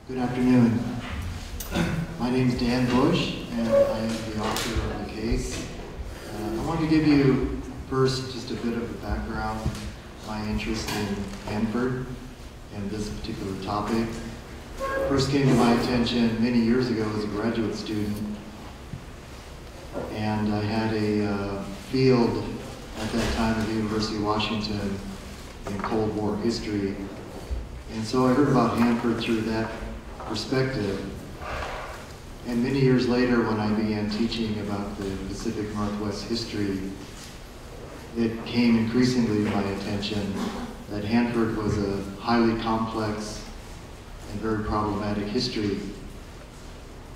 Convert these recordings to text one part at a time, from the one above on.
Good afternoon. My name is Dan Bush, and I am the author of the case. I want to give you first just a bit of a background, my interest in Hanford and this particular topic. First came to my attention many years ago as a graduate student, and I had a field at that time at the University of Washington in Cold War history. And so I heard about Hanford through that perspective. And many years later, when I began teaching about the Pacific Northwest history, it came increasingly to my attention that Hanford was a highly complex and very problematic history.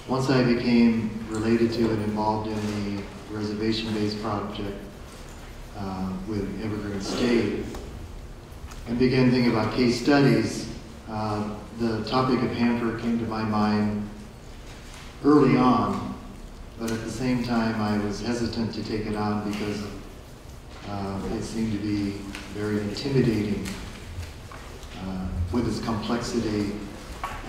Once I became related to and involved in the reservation-based project with Evergreen State, and began thinking about case studies, the topic of Hanford came to my mind early on, but at the same time I was hesitant to take it on because it seemed to be very intimidating with its complexity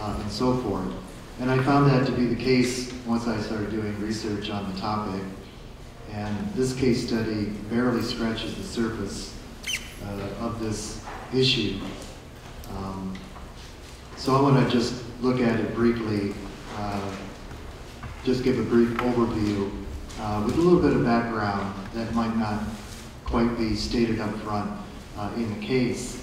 and so forth. And I found that to be the case once I started doing research on the topic. And this case study barely scratches the surface of this issue. So I want to just look at it briefly, just give a brief overview with a little bit of background that might not quite be stated up front in the case.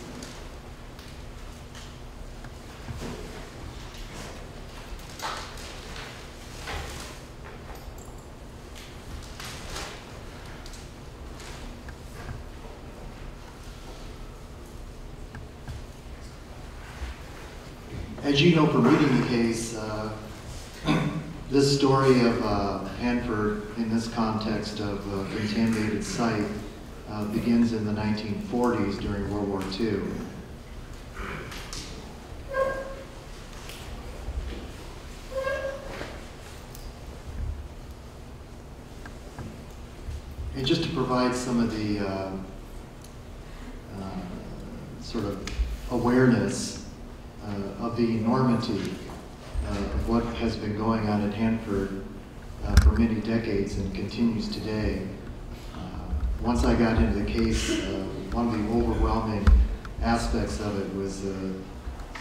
As you know from reading the case, this story of Hanford in this context of a contaminated site begins in the 1940s during World War II. And just to provide some of the sort of awareness of the enormity of what has been going on at Hanford for many decades and continues today. Once I got into the case, one of the overwhelming aspects of it was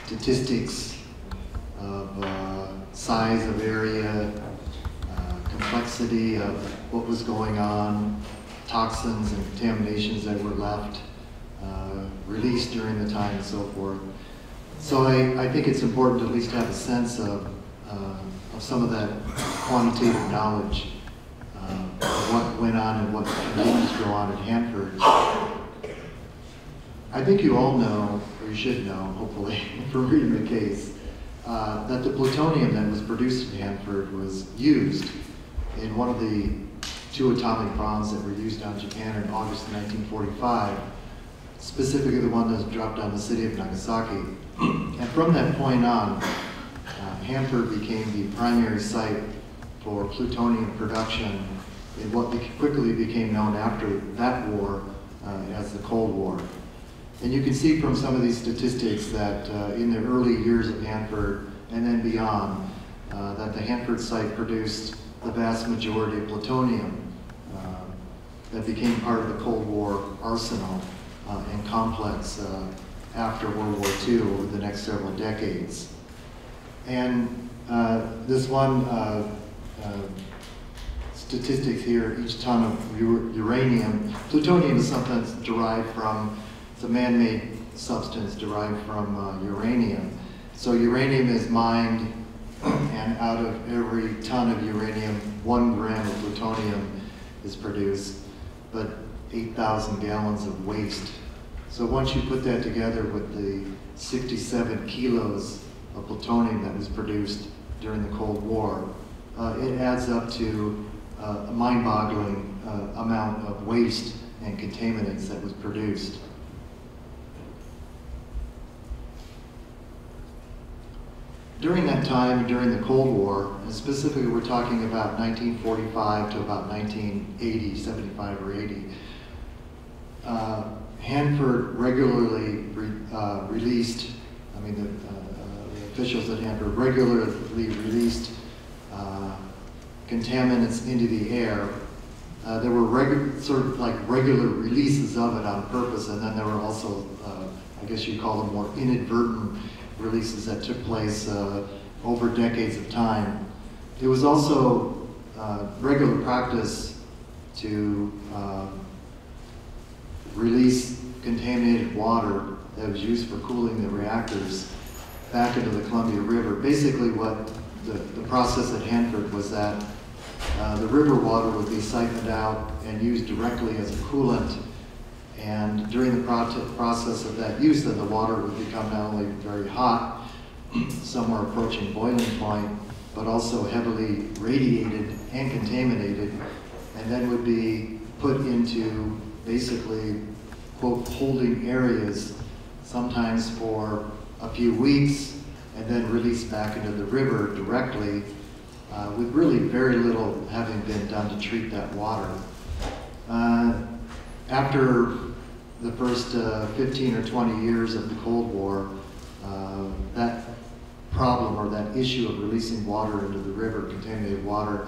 statistics of size of area, complexity of what was going on, toxins and contaminations that were left, released during the time and so forth. So I think it's important to at least have a sense of some of that quantitative knowledge of what went on and what continues to go on at Hanford. I think you all know, or you should know, hopefully, from reading the case, that the plutonium that was produced at Hanford was used in one of the 2 atomic bombs that were used on Japan in August of 1945, specifically the one that was dropped on the city of Nagasaki. And from that point on, Hanford became the primary site for plutonium production in what quickly became known after that war as the Cold War. And you can see from some of these statistics that in the early years of Hanford and then beyond, that the Hanford site produced the vast majority of plutonium that became part of the Cold War arsenal and complex after World War II over the next several decades. And this one statistics here, each ton of uranium, plutonium is something that's derived from, it's a man-made substance derived from uranium. So uranium is mined, and out of every ton of uranium, 1 gram of plutonium is produced, but 8,000 gallons of waste. So once you put that together with the 67 kilos of plutonium that was produced during the Cold War, it adds up to a mind-boggling amount of waste and contaminants that was produced. During that time, during the Cold War, and specifically we're talking about 1945 to about 1980, 75 or 80, Hanford regularly released, I mean, the officials at Hanford regularly released contaminants into the air. There were sort of like regular releases of it on purpose, and then there were also, I guess you'd call them more inadvertent releases that took place over decades of time. It was also regular practice to release contaminated water that was used for cooling the reactors back into the Columbia River. Basically what the process at Hanford was that the river water would be siphoned out and used directly as a coolant, and during the process of that use, then the water would become not only very hot, somewhere approaching boiling point, but also heavily radiated and contaminated, and then would be put into basically, quote, holding areas, sometimes for a few weeks, and then released back into the river directly, with really very little having been done to treat that water. After the first 15 or 20 years of the Cold War, that problem or that issue of releasing water into the river, contaminated water,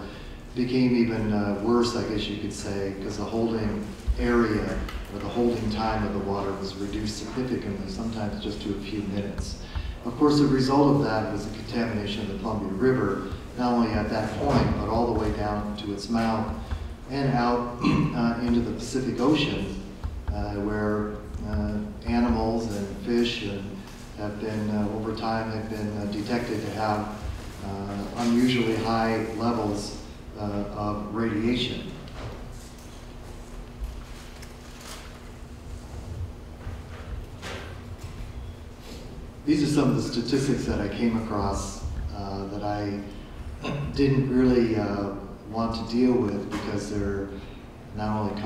became even worse, I guess you could say, because the holding area or the holding time of the water was reduced significantly, sometimes just to a few minutes. Of course, the result of that was the contamination of the Columbia River, not only at that point, but all the way down to its mouth and out into the Pacific Ocean, where animals and fish have been, over time, have been detected to have unusually high levels of radiation. These are some of the statistics that I came across that I didn't really want to deal with because they're not only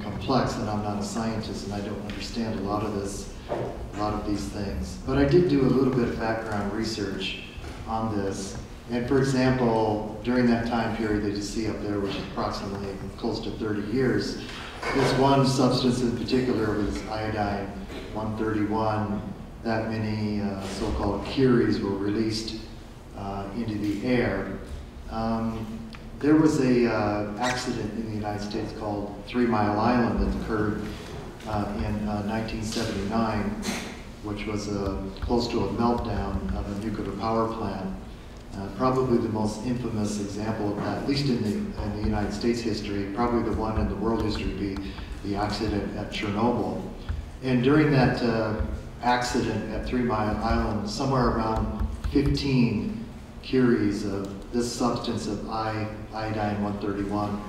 complex, and I'm not a scientist and I don't understand a lot of these things. But I did do a little bit of background research on this. And for example, during that time period that you see up there, which is approximately close to 30 years, this one substance in particular was iodine 131. That many so-called curies were released into the air. There was a accident in the United States called 3 Mile Island that occurred in 1979, which was close to a meltdown of a nuclear power plant. Probably the most infamous example of that, at least in the United States history, probably the one in the world history would be the accident at Chernobyl. And during that accident at 3 Mile Island, somewhere around 15 curies of this substance of iodine 131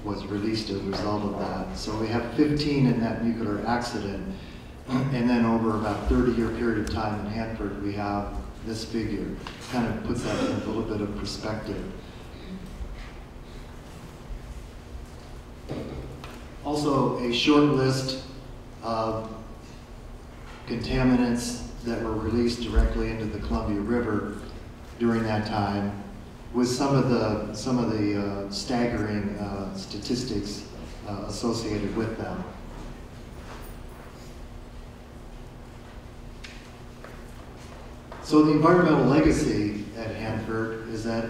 was released as a result of that. So we have 15 in that nuclear accident, and then over about a 30-year period of time in Hanford, we have this figure. Kind of puts that in a little bit of perspective. Also, a short list of contaminants that were released directly into the Columbia River during that time, with some of the staggering statistics associated with them. So the environmental legacy at Hanford is that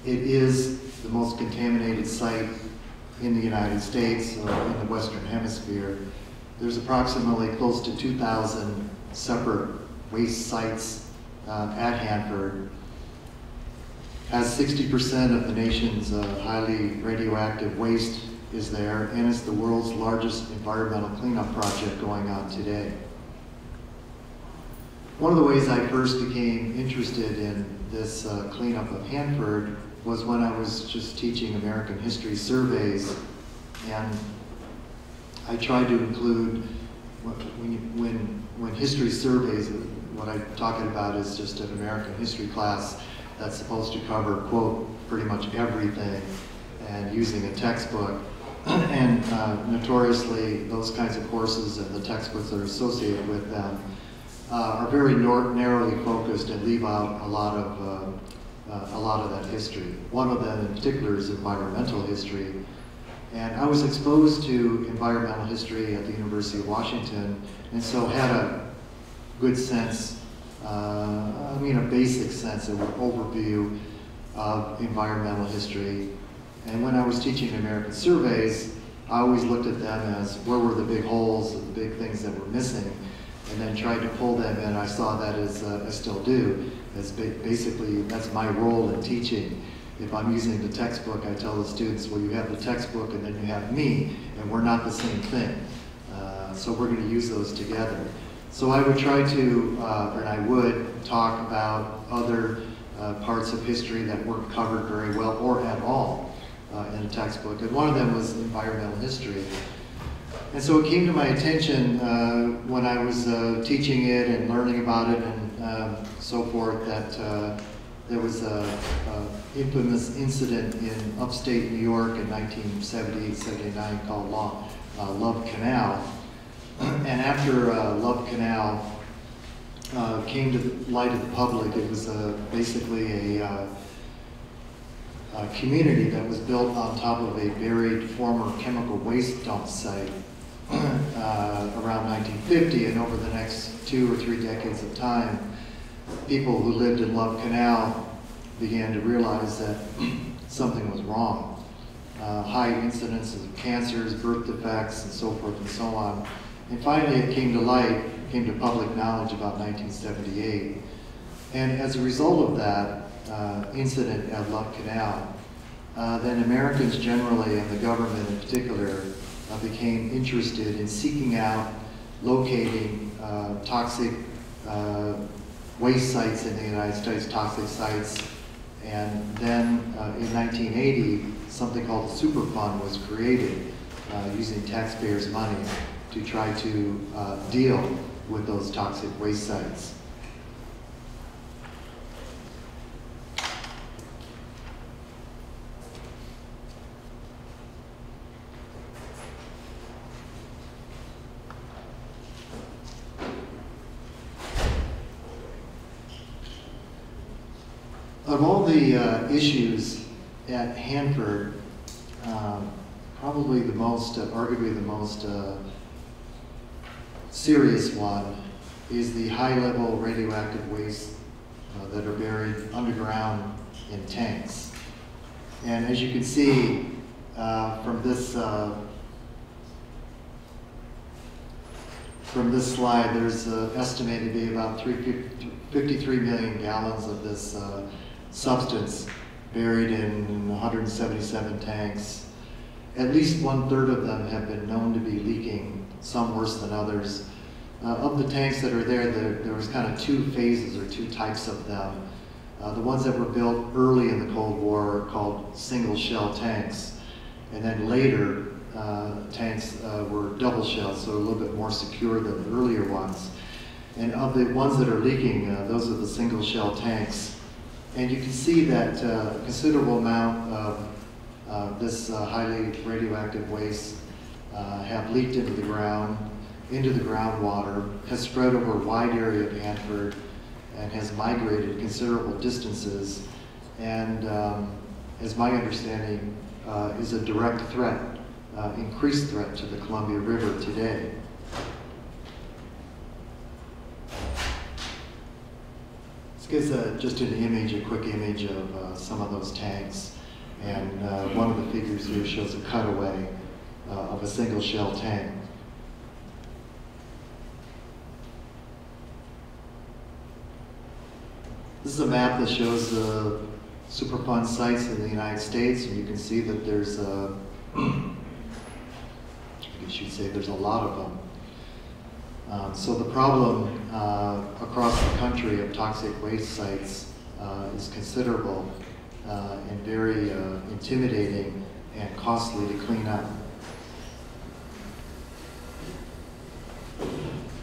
it is the most contaminated site in the United States or in the Western Hemisphere. There's approximately close to 2,000 separate waste sites at Hanford. Has 60% of the nation's highly radioactive waste is there, and it's the world's largest environmental cleanup project going on today. One of the ways I first became interested in this cleanup of Hanford was when I was just teaching American history surveys, and I tried to include, when history surveys, what I'm talking about is just an American history class that's supposed to cover, quote, pretty much everything, and using a textbook. And notoriously, those kinds of courses and the textbooks that are associated with them are very narrowly focused and leave out a lot of that history. One of them in particular is environmental history. And I was exposed to environmental history at the University of Washington, and so had a good sense I mean, a basic sense, an overview of environmental history. And when I was teaching American surveys, I always looked at them as where were the big holes, the big things that were missing, and then tried to pull them in. I saw that as I still do, as basically that's my role in teaching. If I'm using the textbook, I tell the students, well, you have the textbook and then you have me, and we're not the same thing. So we're going to use those together. So I would try to, and I would talk about other parts of history that weren't covered very well or at all in a textbook. And one of them was environmental history. And so it came to my attention when I was teaching it and learning about it and so forth that there was an infamous incident in upstate New York in 1978-79 called Love Canal. And after Love Canal came to the light of the public, it was basically a community that was built on top of a buried former chemical waste dump site around 1950, and over the next 2 or 3 decades of time, people who lived in Love Canal began to realize that something was wrong. High incidences of cancers, birth defects, and so forth and so on. And finally it came to light, came to public knowledge about 1978. And as a result of that incident at Love Canal, then Americans generally, and the government in particular, became interested in seeking out, locating toxic waste sites in the United States, toxic sites. And then in 1980, something called the Superfund was created using taxpayers' money to try to deal with those toxic waste sites. Of all the issues at Hanford, probably the most, arguably the most serious one is the high-level radioactive waste that are buried underground in tanks. And as you can see from this slide, there's estimated to be about 53 million gallons of this substance buried in 177 tanks. At least 1/3 of them have been known to be leaking, some worse than others. Of the tanks that are there was kind of 2 phases or 2 types of them. The ones that were built early in the Cold War are called single shell tanks. And then later, tanks were double shell, so a little bit more secure than the earlier ones. And of the ones that are leaking, those are the single shell tanks. And you can see that a considerable amount of this highly radioactive waste have leaked into the groundwater, has spread over a wide area of Hanford, and has migrated considerable distances, and as my understanding, is a direct threat, increased threat to the Columbia River today. This gives just an image, a quick image of some of those tanks. And one of the figures here shows a cutaway of a single shell tank. This is a map that shows the Superfund sites in the United States, and you can see that there's I guess you'd say there's a lot of them. So the problem across the country of toxic waste sites is considerable and very intimidating and costly to clean up.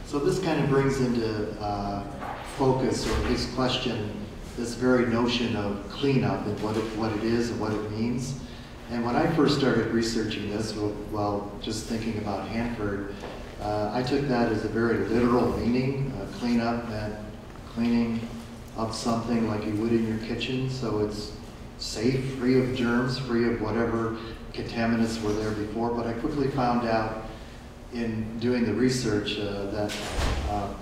So this kind of brings into focus, or at least question, this very notion of cleanup and what it is and what it means. And when I first started researching this, while just thinking about Hanford, I took that as a very literal meaning. Cleanup meant cleaning up something like you would in your kitchen, so it's safe, free of germs, free of whatever contaminants were there before. But I quickly found out in doing the research that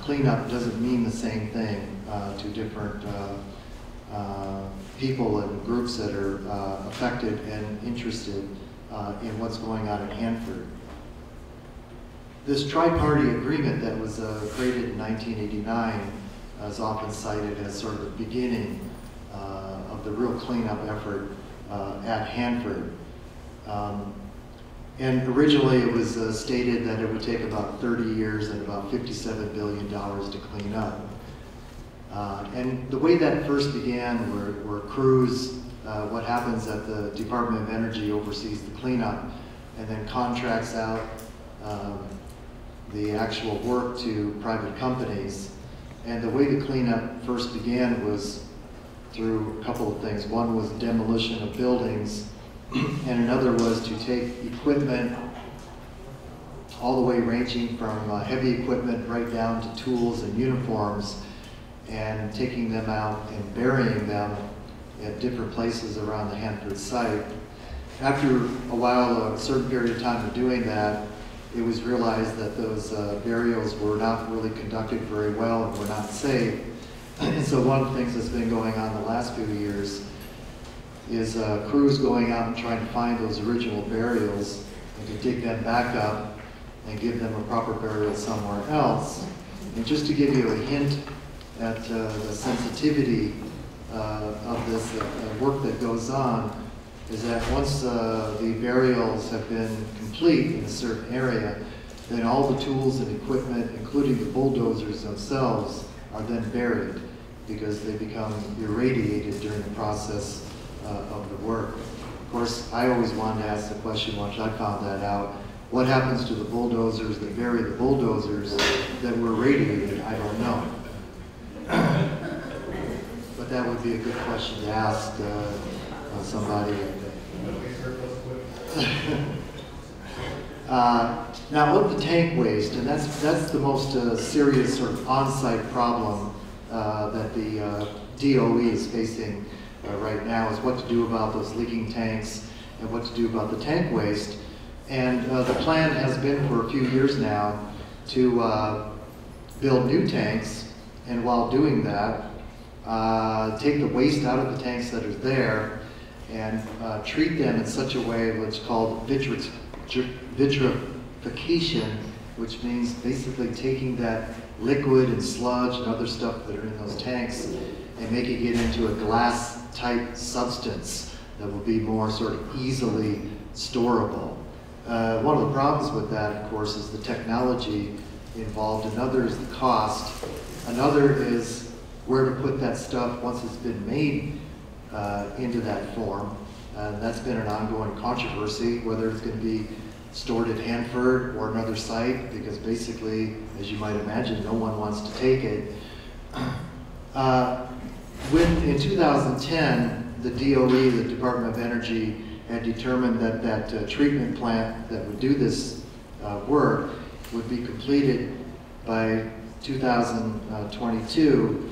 cleanup doesn't mean the same thing to different people and groups that are affected and interested in what's going on in Hanford. This tri-party agreement that was created in 1989 is often cited as sort of the beginning of the real cleanup effort at Hanford. And originally it was stated that it would take about 30 years and about $57 billion to clean up. And the way that first began were crews, what happens at the Department of Energy oversees the cleanup and then contracts out the actual work to private companies. And the way the cleanup first began was through a couple of things. One was demolition of buildings, and another was to take equipment all the way ranging from heavy equipment right down to tools and uniforms, and taking them out and burying them at different places around the Hanford site. After a while, a certain period of time of doing that, it was realized that those burials were not really conducted very well and were not safe. And so one of the things that's been going on the last few years is crews going out and trying to find those original burials and to dig them back up and give them a proper burial somewhere else. And just to give you a hint at the sensitivity of this work that goes on, is that once the burials have been complete in a certain area, then all the tools and equipment, including the bulldozers themselves, are then buried because they become irradiated during the process of the work. Of course, I always wanted to ask the question once I found that out, what happens to the bulldozers that bury the bulldozers that were irradiated? I don't know. But that would be a good question to ask somebody. Now, of the tank waste, and that's the most serious sort of on-site problem that the DOE is facing right now, is what to do about those leaking tanks and what to do about the tank waste. And the plan has been for a few years now to build new tanks, and while doing that, take the waste out of the tanks that are there and treat them in such a way what's called vitrification, which means basically taking that liquid and sludge and other stuff that are in those tanks and making it into a glass-type substance that will be more sort of easily storable. One of the problems with that, of course, is the technology involved. Another is the cost. Another is where to put that stuff once it's been made into that form. That's been an ongoing controversy, whether it's going to be stored at Hanford or another site, because basically, as you might imagine, no one wants to take it. In 2010, the DOE, the Department of Energy, had determined that that treatment plant that would do this work would be completed by 2022,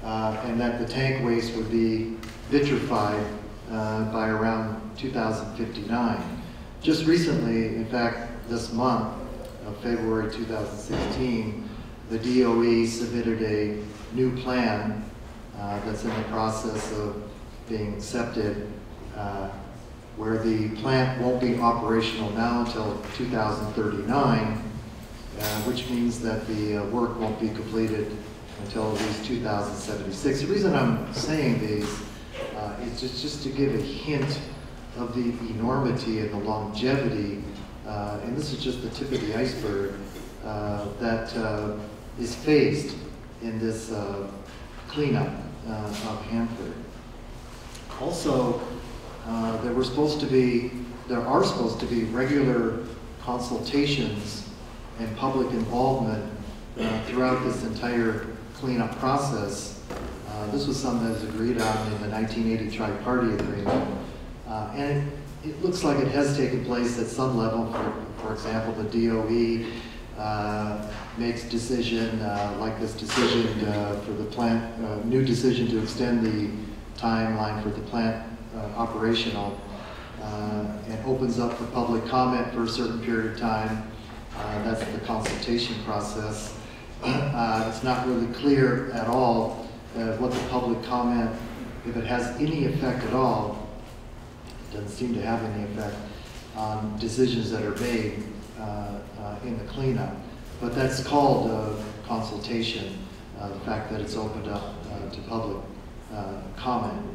and that the tank waste would be vitrified by around 2059. Just recently, in fact, this month of February 2016, the DOE submitted a new plan that's in the process of being accepted, where the plant won't be operational now until 2039, which means that the work won't be completed until at least 2076. The reason I'm saying these is just to give a hint of the enormity and the longevity, and this is just the tip of the iceberg, that is faced in this cleanup of Hanford. Also, there are supposed to be regular consultations and public involvement throughout this entire cleanup process. This was something that was agreed on in the 1980 Tri-Party Agreement. And it looks like it has taken place at some level. For example, the DOE makes decision, like this decision for the plant, new decision to extend the timeline for the plant operational, and opens up for public comment for a certain period of time. That's the consultation process. It's not really clear at all what the public comment, if it has any effect at all, it doesn't seem to have any effect on decisions that are made in the cleanup. But that's called consultation, the fact that it's opened up to public comment.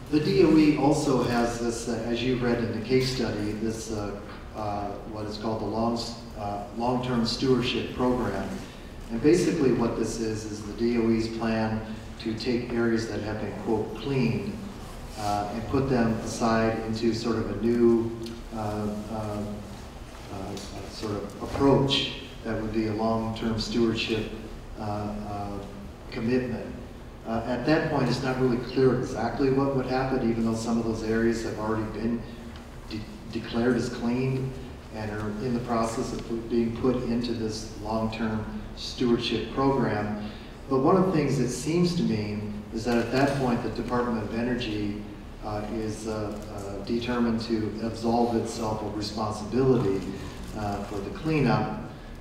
The DOE also has this, as you read in the case study, this what is called the long-term stewardship program. And basically what this is the DOE's plan to take areas that have been, quote, cleaned and put them aside into sort of a new sort of approach that would be a long-term stewardship commitment. At that point, it's not really clear exactly what would happen, even though some of those areas have already been declared as clean and are in the process of being put into this long-term stewardship program. But one of the things it seems to mean is that at that point, the Department of Energy is determined to absolve itself of responsibility for the cleanup.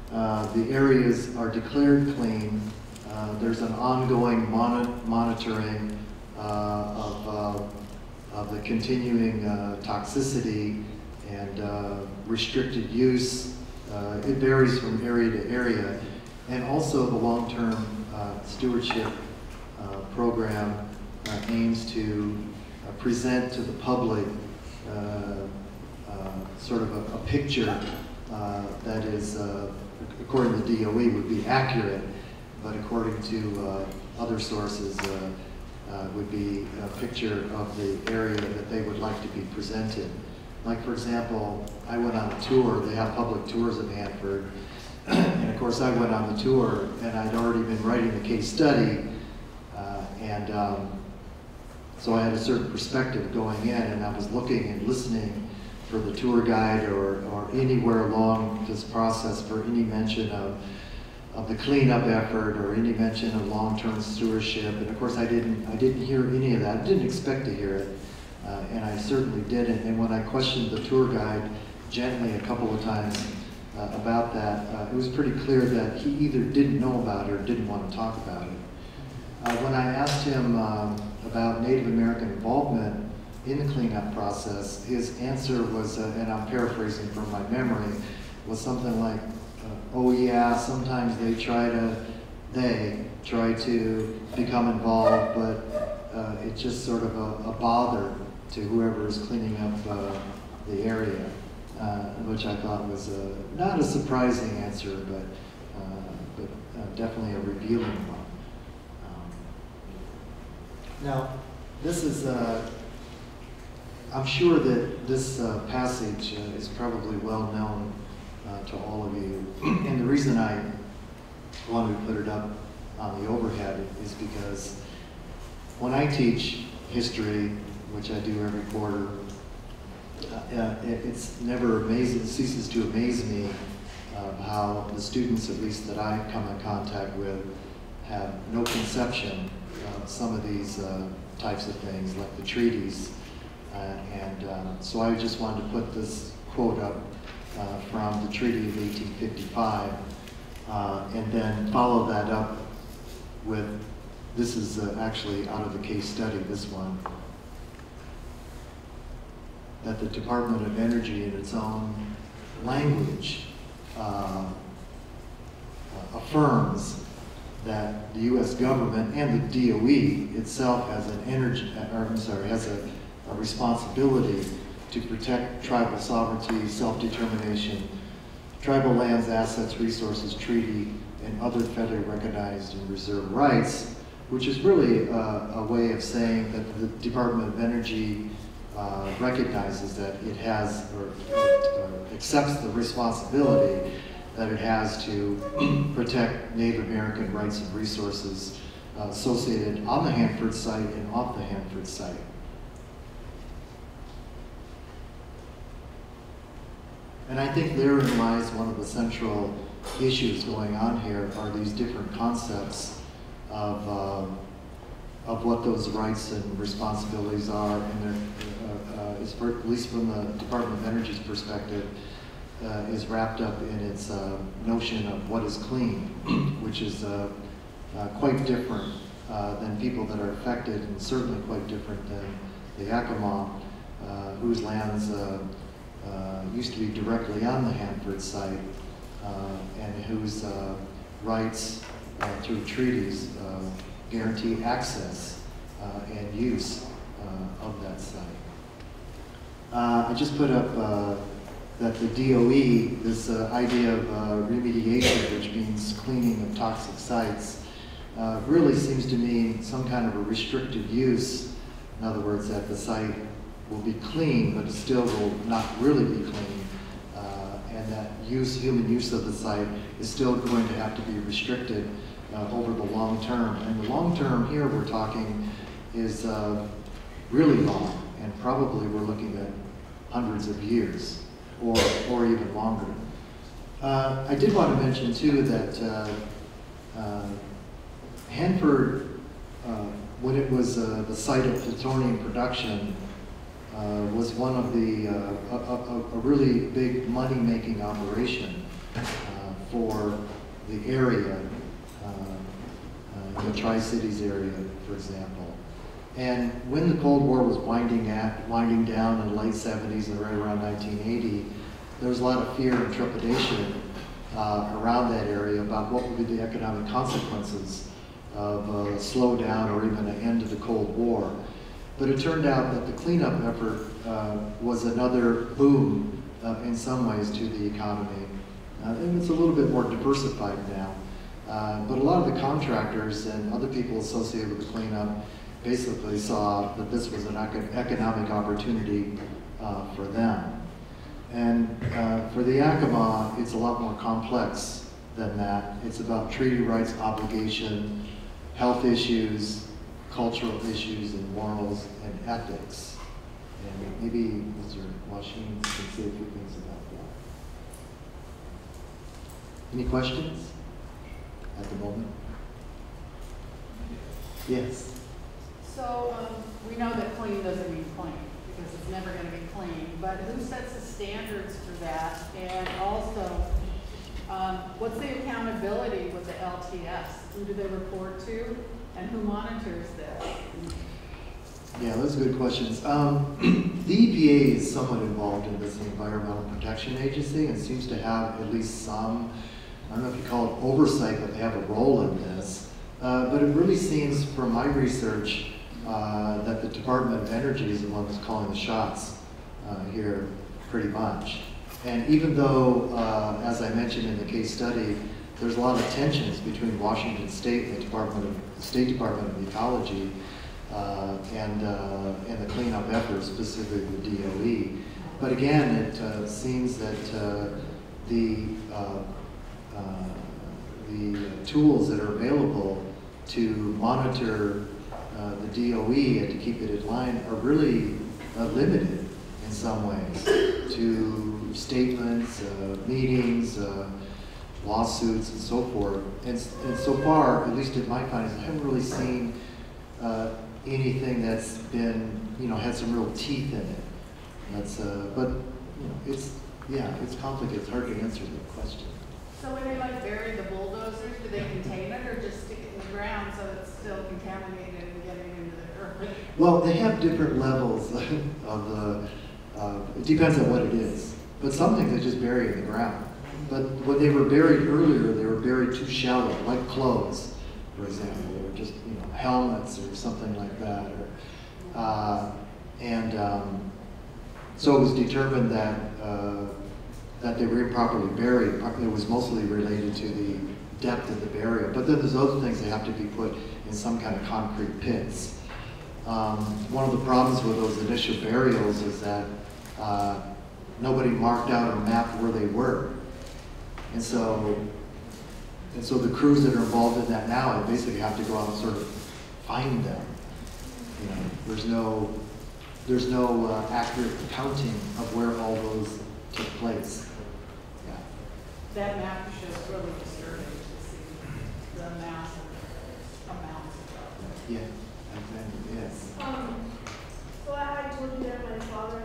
The areas are declared clean. There's an ongoing monitoring of the continuing toxicity and restricted use. It varies from area to area. And also the long-term stewardship program aims to present to the public sort of a picture that is, according to the DOE, would be accurate, but according to other sources, would be a picture of the area that they would like to be presented. Like, for example, I went on a tour. They have public tours in Hanford. And of course, I went on the tour, and I'd already been writing a case study. So I had a certain perspective going in, and I was looking and listening for the tour guide or anywhere along this process for any mention of the cleanup effort or any mention of long-term stewardship. And of course, I didn't hear any of that. I didn't expect to hear it, and I certainly didn't. And when I questioned the tour guide gently a couple of times about that, it was pretty clear that he either didn't know about it or didn't want to talk about it. When I asked him about Native American involvement in the cleanup process, his answer was, and I'm paraphrasing from my memory, was something like, oh yeah, sometimes they try to become involved, but it's just sort of a bother to whoever is cleaning up the area, which I thought was not a surprising answer, but definitely a revealing one. Now, this is, I'm sure that this passage is probably well known to all of you. And the reason I wanted to put it up on the overhead is because when I teach history, which I do every quarter, it's never amazing, it ceases to amaze me how the students, at least that I come in contact with, have no conception of some of these types of things, like the treaties. So I just wanted to put this quote up from the Treaty of 1855, and then follow that up with, this is actually out of the case study, this one, that the Department of Energy in its own language affirms that the U.S. government and the DOE itself has has a responsibility to protect tribal sovereignty, self-determination, tribal lands, assets, resources, treaty, and other federally recognized and reserved rights, which is really a way of saying that the Department of Energy recognizes that it has, or accepts the responsibility that it has to protect Native American rights and resources associated on the Hanford site and off the Hanford site. And I think therein lies one of the central issues going on here, are these different concepts of what those rights and responsibilities are, and at least from the Department of Energy's perspective, is wrapped up in its notion of what is clean, which is quite different than people that are affected, and certainly quite different than the Yakama, whose lands used to be directly on the Hanford site, and whose rights through treaties guarantee access and use of that site. I just put up that the DOE, this idea of remediation, which means cleaning of toxic sites, really seems to mean some kind of a restricted use. In other words, that the site will be clean, but it still will not really be clean, and that human use of the site is still going to have to be restricted over the long term. And the long term here we're talking is really long, and probably we're looking at hundreds of years, or even longer. I did want to mention too that Hanford, when it was the site of plutonium production, was one of the a really big money-making operation for the area, the Tri-Cities area, for example. And when the Cold War was winding down in the late 70s and right around 1980, there was a lot of fear and trepidation around that area about what would be the economic consequences of a slowdown or even an end to the Cold War. But it turned out that the cleanup effort was another boom in some ways to the economy. And it's a little bit more diversified now. But a lot of the contractors and other people associated with the cleanup basically saw that this was an economic opportunity for them. And for the Yakama, it's a lot more complex than that. It's about treaty rights obligation, health issues, cultural issues, and morals and ethics. And maybe Mr. Washines can say a few things about that. Any questions at the moment? Yes. So we know that clean doesn't mean clean, because it's never going to be clean, but who sets the standards for that? And also, what's the accountability with the LTS? Who do they report to, and who monitors this? Yeah, those are good questions. The EPA is somewhat involved in this Environmental Protection Agency and seems to have at least some, I don't know if you call it oversight, but they have a role in this. But it really seems from my research that the Department of Energy is the one that's calling the shots here pretty much. And even though, as I mentioned in the case study, there's a lot of tensions between Washington State and the State Department of Ecology and the cleanup efforts, specifically the DOE. But again, it seems that the tools that are available to monitor the DOE and to keep it in line are really limited in some ways to statements, meetings, lawsuits, and so forth. And so far, at least in my findings, I haven't really seen anything that's been, had some real teeth in it. That's, but it's complicated. It's hard to answer the question. So when they bury the bulldozers, do they contain it or just stick it in the ground so it's still contaminated and getting into the earth? Well, they have different levels of the, it depends on what it is. But some things they just bury in the ground. But when they were buried earlier, they were buried too shallow, like clothes, for example. They were just, helmets or something like that. So it was determined that that they were improperly buried. It was mostly related to the depth of the burial. But then there's other things that have to be put in some kind of concrete pits. One of the problems with those initial burials is that nobody marked out or mapped where they were. And so the crews that are involved in that now basically have to go out and sort of find them. There's no accurate accounting of where all those took place. Yeah. That map shows really disturbing to see the massive amounts of Yeah, exactly. Yes. So I told you that my father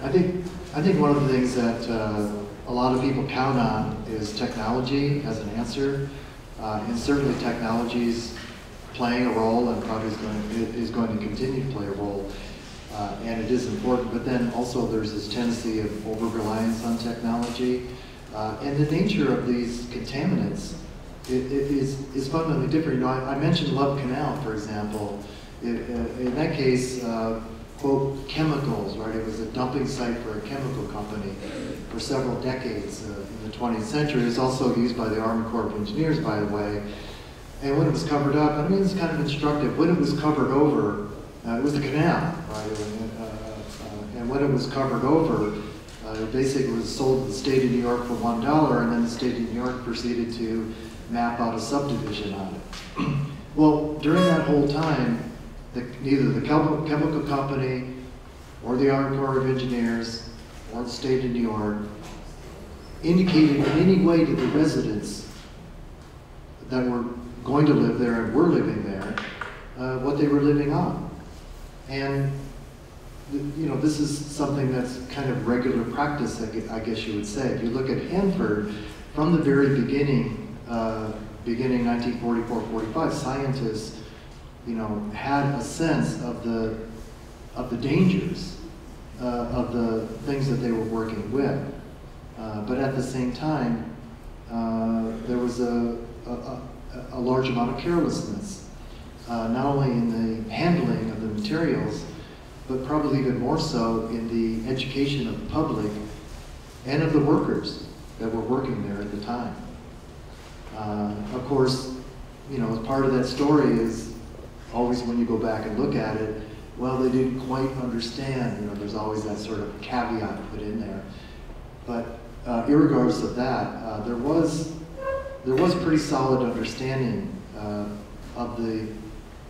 I think one of the things that a lot of people count on is technology as an answer, and certainly technology's playing a role and probably is going to continue to play a role, and it is important. But then also there's this tendency of over-reliance on technology, and the nature of these contaminants is fundamentally different. You know, I mentioned Love Canal, for example. In that case, quote, chemicals, right? It was a dumping site for a chemical company for several decades in the 20th century. It was also used by the Army Corps of Engineers, by the way. And when it was covered up, I mean, it's kind of instructive. When it was covered over, it was the canal, right? And when it was covered over, it basically was sold to the state of New York for $1, and then the state of New York proceeded to map out a subdivision on it. Well, during that whole time, neither the chemical company or the Army Corps of Engineers or the state of New York indicated in any way to the residents that were going to live there and were living there what they were living on. And you know, this is something that's kind of regular practice, I guess you would say. If you look at Hanford, from the very beginning, beginning 1944-45, scientists, you know, had a sense of the dangers of the things that they were working with. But at the same time, there was a large amount of carelessness, not only in the handling of the materials, but probably even more so in the education of the public and of the workers that were working there at the time. Of course, you know, part of that story is always when you go back and look at it, well, they didn't quite understand. You know, there's always that sort of caveat put in there. But irregardless of that, there was pretty solid understanding of the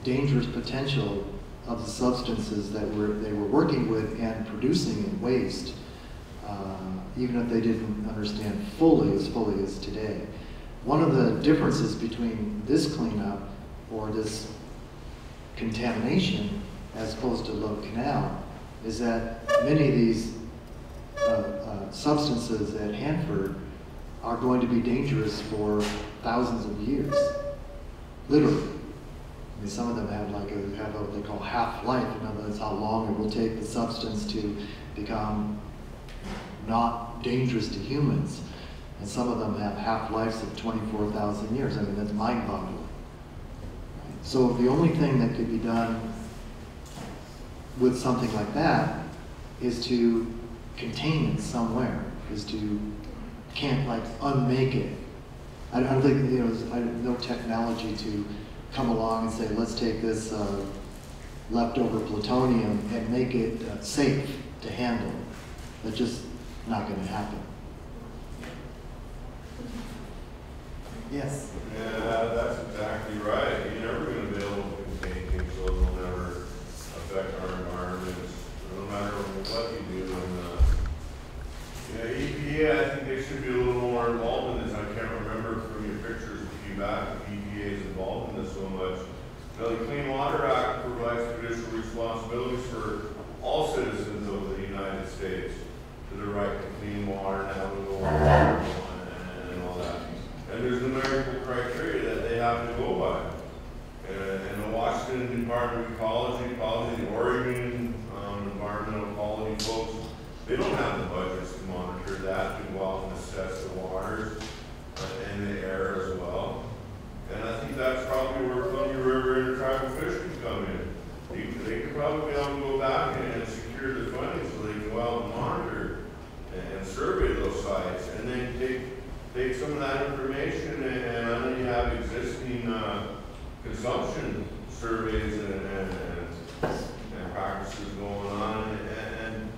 dangerous potential of the substances that they were working with and producing in waste, even if they didn't understand fully as today. One of the differences between this cleanup or this contamination as opposed to Love Canal is that many of these substances at Hanford are going to be dangerous for thousands of years, literally. I mean, some of them have what they call half-life. In other words, how long it will take the substance to become not dangerous to humans. And some of them have half-lives of 24,000 years. I mean, that's mind-boggling. So the only thing that could be done with something like that is to contain it somewhere, is to unmake it. I don't think, you know, no technology to come along and say, let's take this leftover plutonium and make it safe to handle. That's just not going to happen. Yes? Yeah, that's exactly right. You're never going to be able to contain things so it'll never affect our environments, no matter what you do. And EPA, I think they should be a little more involved in this. I can't remember from your pictures a few back if EPA is involved in this so much. Now, the Clean Water Act provides traditional responsibilities for all citizens of the United States to the right to clean water and having water and all that. And there's numerical criteria that they have to go by. And the Washington Department of Ecology, the Oregon Environmental Quality folks, they don't have the budgets to monitor that, to go out and assess the waters and the air as well. And I think that's probably where Columbia River Intertribal Fisheries come in. They could probably be able to go back and secure the funding so they can go out and monitor and survey those sites, and then take some of that information, and I know you have existing consumption surveys and practices going on, and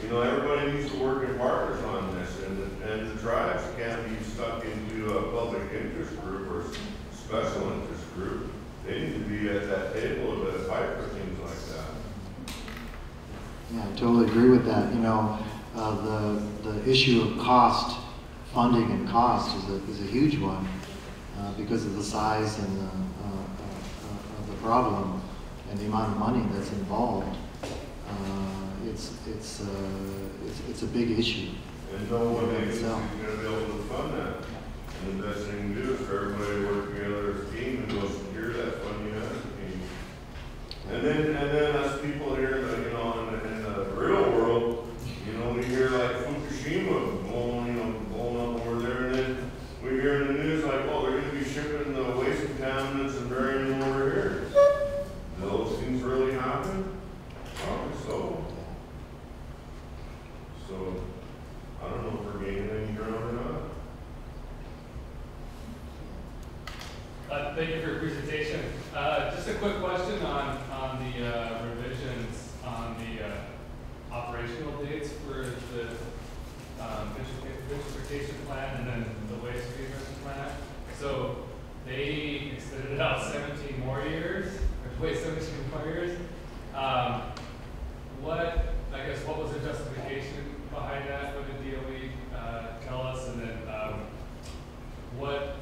you know, everybody needs to work in partners on this, and the tribes can't be stuck into a public interest group or special interest group. They need to be at that table to fight for things like that. Yeah, I totally agree with that. You know, the issue of cost, funding and cost is a huge one because of the size and of the problem and the amount of money that's involved. it's a big issue. And no one in is itself. going to be able to fund that. And the best thing to do is for everybody to work together as a team and go secure that funding as a team. And then us people here, in the real world, we hear like Fukushima blowing up over there, and then we hear in the news like, oh, they're going to be shipping the waste contaminants and burying them over here. Do those things really happen? Probably so. So, I don't know if we're gaining any ground or not. Thank you for your presentation. Just a quick question on the revisions on the operational dates for the vitrification plant and then the waste treatment plant. So they extended it out 17 more years, or wait, 17 more years. What was the justification behind that? What did DOE tell us? And then what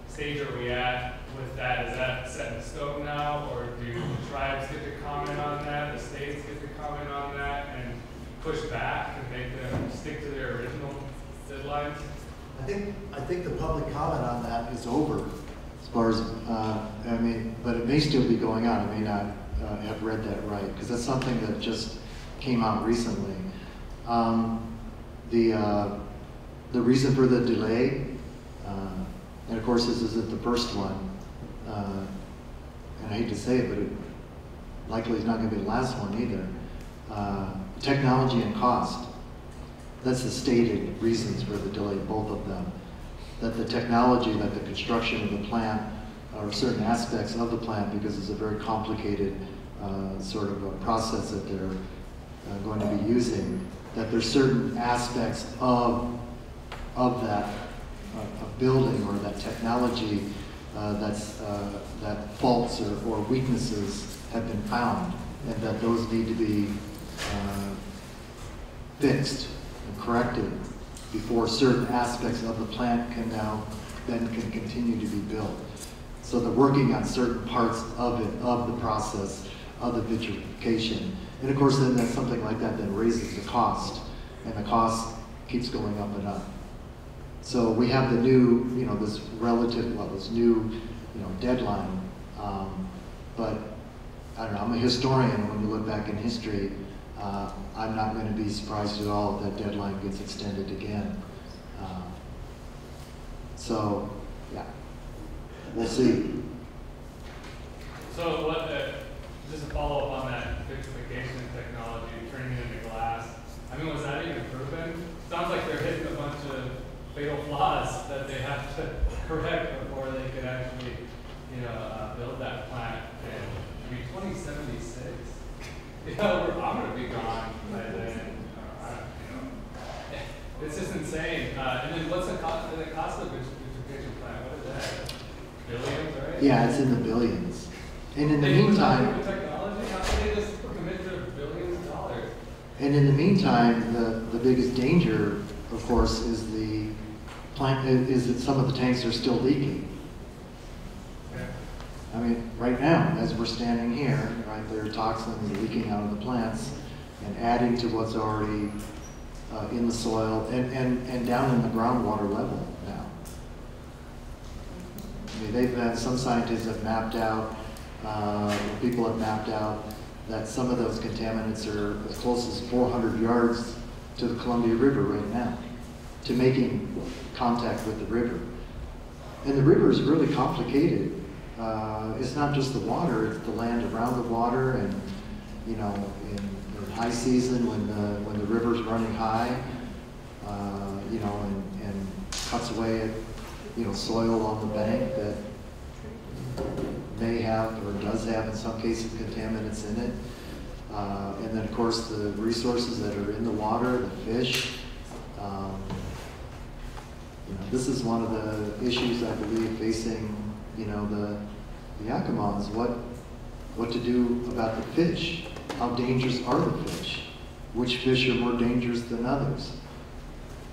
stage are we at with that? Is that set in stone now, or do the tribes get to comment on that, the states get to comment on that, and push back and make them stick to their original deadlines? I think the public comment on that is over, as far as but it may still be going on. I may not have read that right, because that's something that just came out recently. The reason for the delay. And of course, this isn't the first one. And I hate to say it, but it likely is not going to be the last one either. Technology and cost. That's the stated reasons for the delay, both of them. That the technology, that the construction of the plant, or certain aspects of the plant, because it's a very complicated sort of a process that they're going to be using, that there's certain aspects of that a building or that technology that faults or weaknesses have been found, and that those need to be fixed and corrected before certain aspects of the plant can continue to be built. So they're working on certain parts of it, of the process, of the vitrification. And of course then something like that then raises the cost, and the cost keeps going up and up. So we have the new, this new, deadline. But I don't know, I'm a historian. When you look back in history, I'm not going to be surprised at all if that deadline gets extended again. So, yeah, we'll see. So just to follow up on that vitrification technology, turning it into glass, was that even proven? Sounds like they're hitting a bunch of fatal flaws that they have to correct before they could actually, build that plant. And 2076. I'm gonna be gone by then. It's just insane. And then what's the cost of the vitrification plant? What is that? Billions, right? Yeah, it's in the billions. And in the meantime, technology, how can they just commit to billions of dollars? And in the meantime, the biggest danger, of course, is that some of the tanks are still leaking. Yeah. Right now, as we're standing here, right, there are toxins leaking out of the plants and adding to what's already in the soil and down in the groundwater level now. Some scientists have mapped out, people have mapped out that some of those contaminants are as close as 400 yards to the Columbia River right now, to making contact with the river. And the river is really complicated. It's not just the water, it's the land around the water, and in high season when the river's running high, and cuts away at soil on the bank that may have or does have in some cases contaminants in it. And then of course the resources that are in the water, the fish. This is one of the issues I believe facing the Yakama is what to do about the fish. How dangerous are the fish? Which fish are more dangerous than others?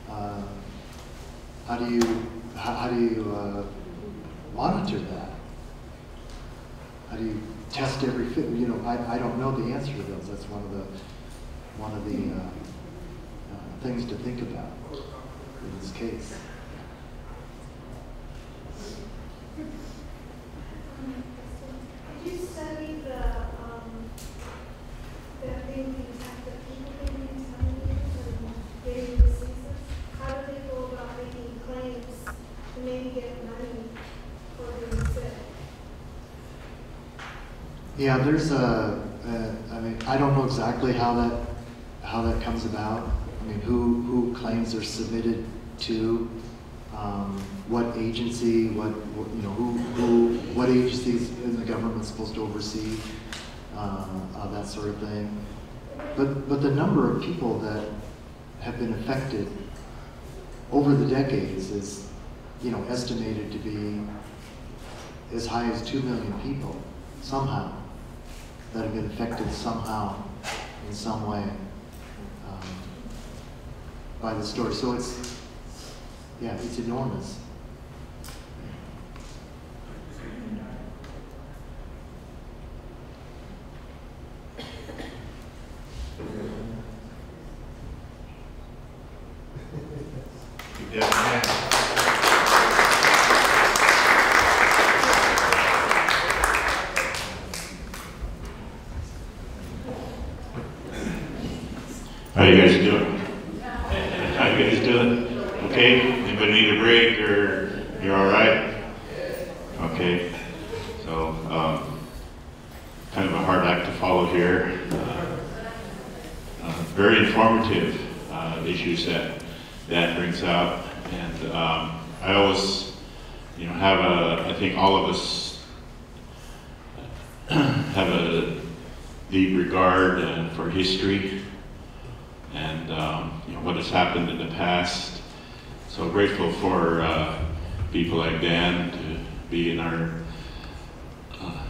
How do you monitor that? How do you test every fit. I don't know the answer to those. That's one of the things to think about in this case. Did you study the ability of the people in these communities and daily diseases? How do they go about making claims to maybe get money for being sick? Yeah, there's I mean, I don't know exactly how that comes about. I mean, who claims are submitted to, what agency, what agencies in the government is supposed to oversee, that sort of thing. But the number of people that have been affected over the decades is, estimated to be as high as 2 million people somehow that have been affected somehow in some way by the story. So it's enormous. How you guys doing? How you guys doing? Okay? Anybody need a break or you're all right? Okay. So, kind of a hard act to follow here. Very informative issues that brings out, and I always, I think all of us have a deep regard for history and what has happened in the past. So grateful for people like Dan to be in our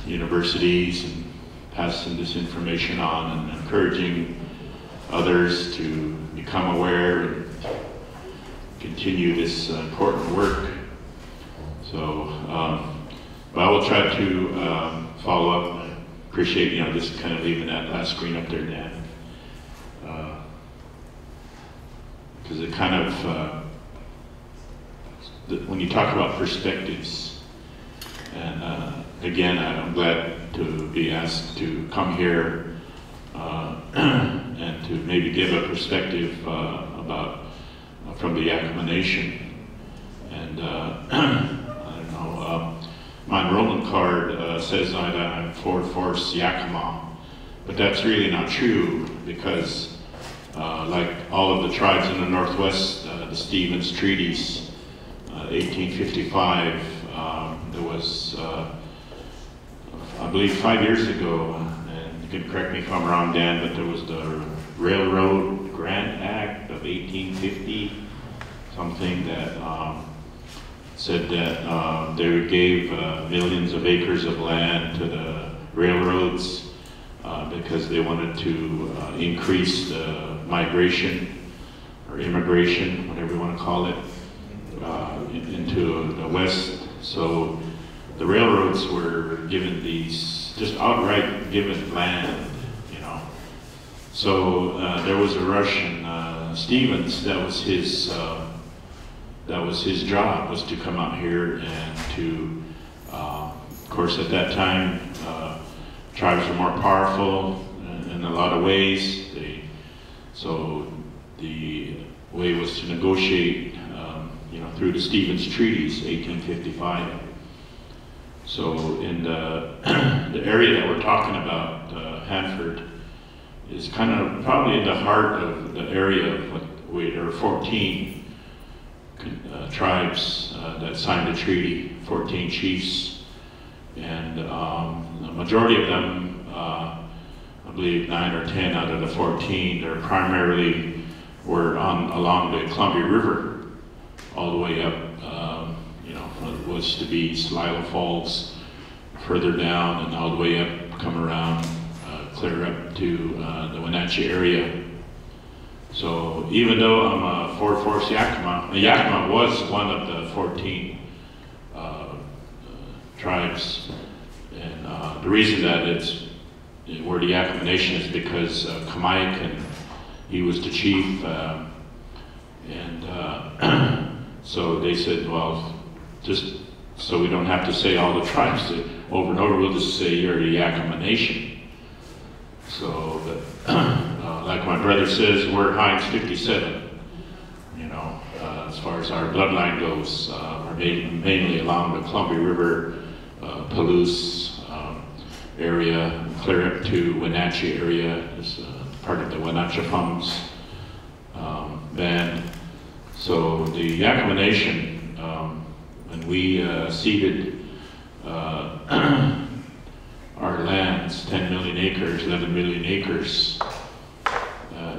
universities and passing this information on and encouraging others to become aware and continue this important work. So, but I will try to follow up. I appreciate, just kind of leaving that last screen up there, Dan. Because it kind of, when you talk about perspectives, and again, I'm glad to be asked to come here and to maybe give a perspective about from the Yakama Nation. And I don't know, my enrollment card says that I'm for Force Yakama, but that's really not true because like all of the tribes in the Northwest, the Stevens Treaties, 1855, there was, I believe 5 years ago, and you can correct me if I'm wrong, Dan, but there was the Railroad Grant Act of 1850, something that said that they gave millions of acres of land to the railroads because they wanted to increase the migration or immigration, whatever you want to call it, into the West. So the railroads were given these, just outright given land, So there was a Russian, Stevens, that was his job, was to come out here and to, of course at that time, tribes were more powerful in a lot of ways. So the way was to negotiate, through the Stevens Treaties, 1855. So in the area that we're talking about, Hanford, is kind of probably in the heart of the area of what there are 14 tribes that signed the treaty, 14 chiefs, and the majority of them, I believe 9 or 10 out of the 14, they're primarily were along the Columbia River, all the way up, it was to be Salila Falls, further down, and all the way up, come around, clear up to the Wenatchee area. So even though I'm for Force Yakama, Yakama was one of the 14 tribes And the reason that we're the Yakama Nation is because Kamayakan, he was the chief, so they said, well, just so we don't have to say all the tribes over and over, we'll just say you're the Yakama Nation. So, like my brother says, we're Heinz 57, you know, as far as our bloodline goes. We're mainly along the Columbia River, Palouse area, clear up to Wenatchee area, is part of the Wenatchee-Pums band. So the Yakama Nation, when we ceded our lands, 10 million acres, 11 million acres,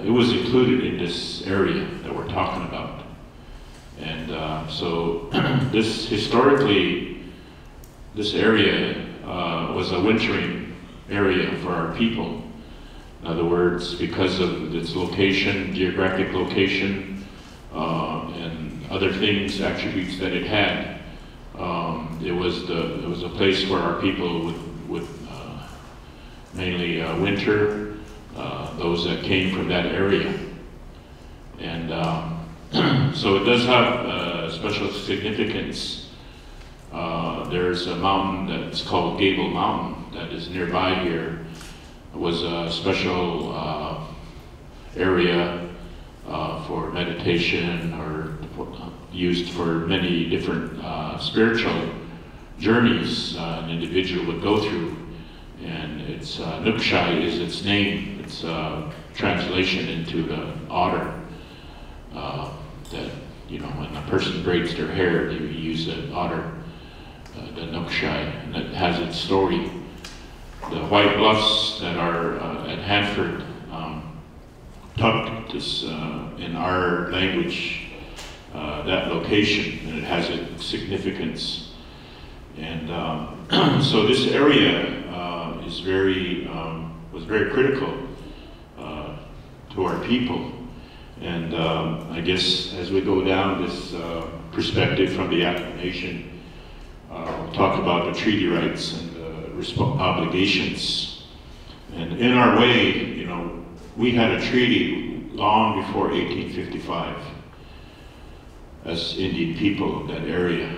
it was included in this area that we're talking about. And so historically, this area was a wintering area for our people. In other words, because of its location, geographic location, and other things, attributes that it had, it was a place where our people would mainly winter, those that came from that area. And so it does have special significance. There's a mountain that's called Gable Mountain that is nearby here. It was a special area for meditation, or used for many different spiritual journeys an individual would go through. And it's Nukshai is its name. It's translation into the otter. That, you know, when a person braids their hair, they use the otter, the Nukshai, and it has its story. The White Bluffs that are at Hanford, tucked this, in our language, that location, and it has its significance. And so this area is was very critical to our people. And I guess as we go down this perspective from the Yakama Nation, we'll talk about the treaty rights and the obligations. And in our way, you know, we had a treaty long before 1855 as Indian people of that area.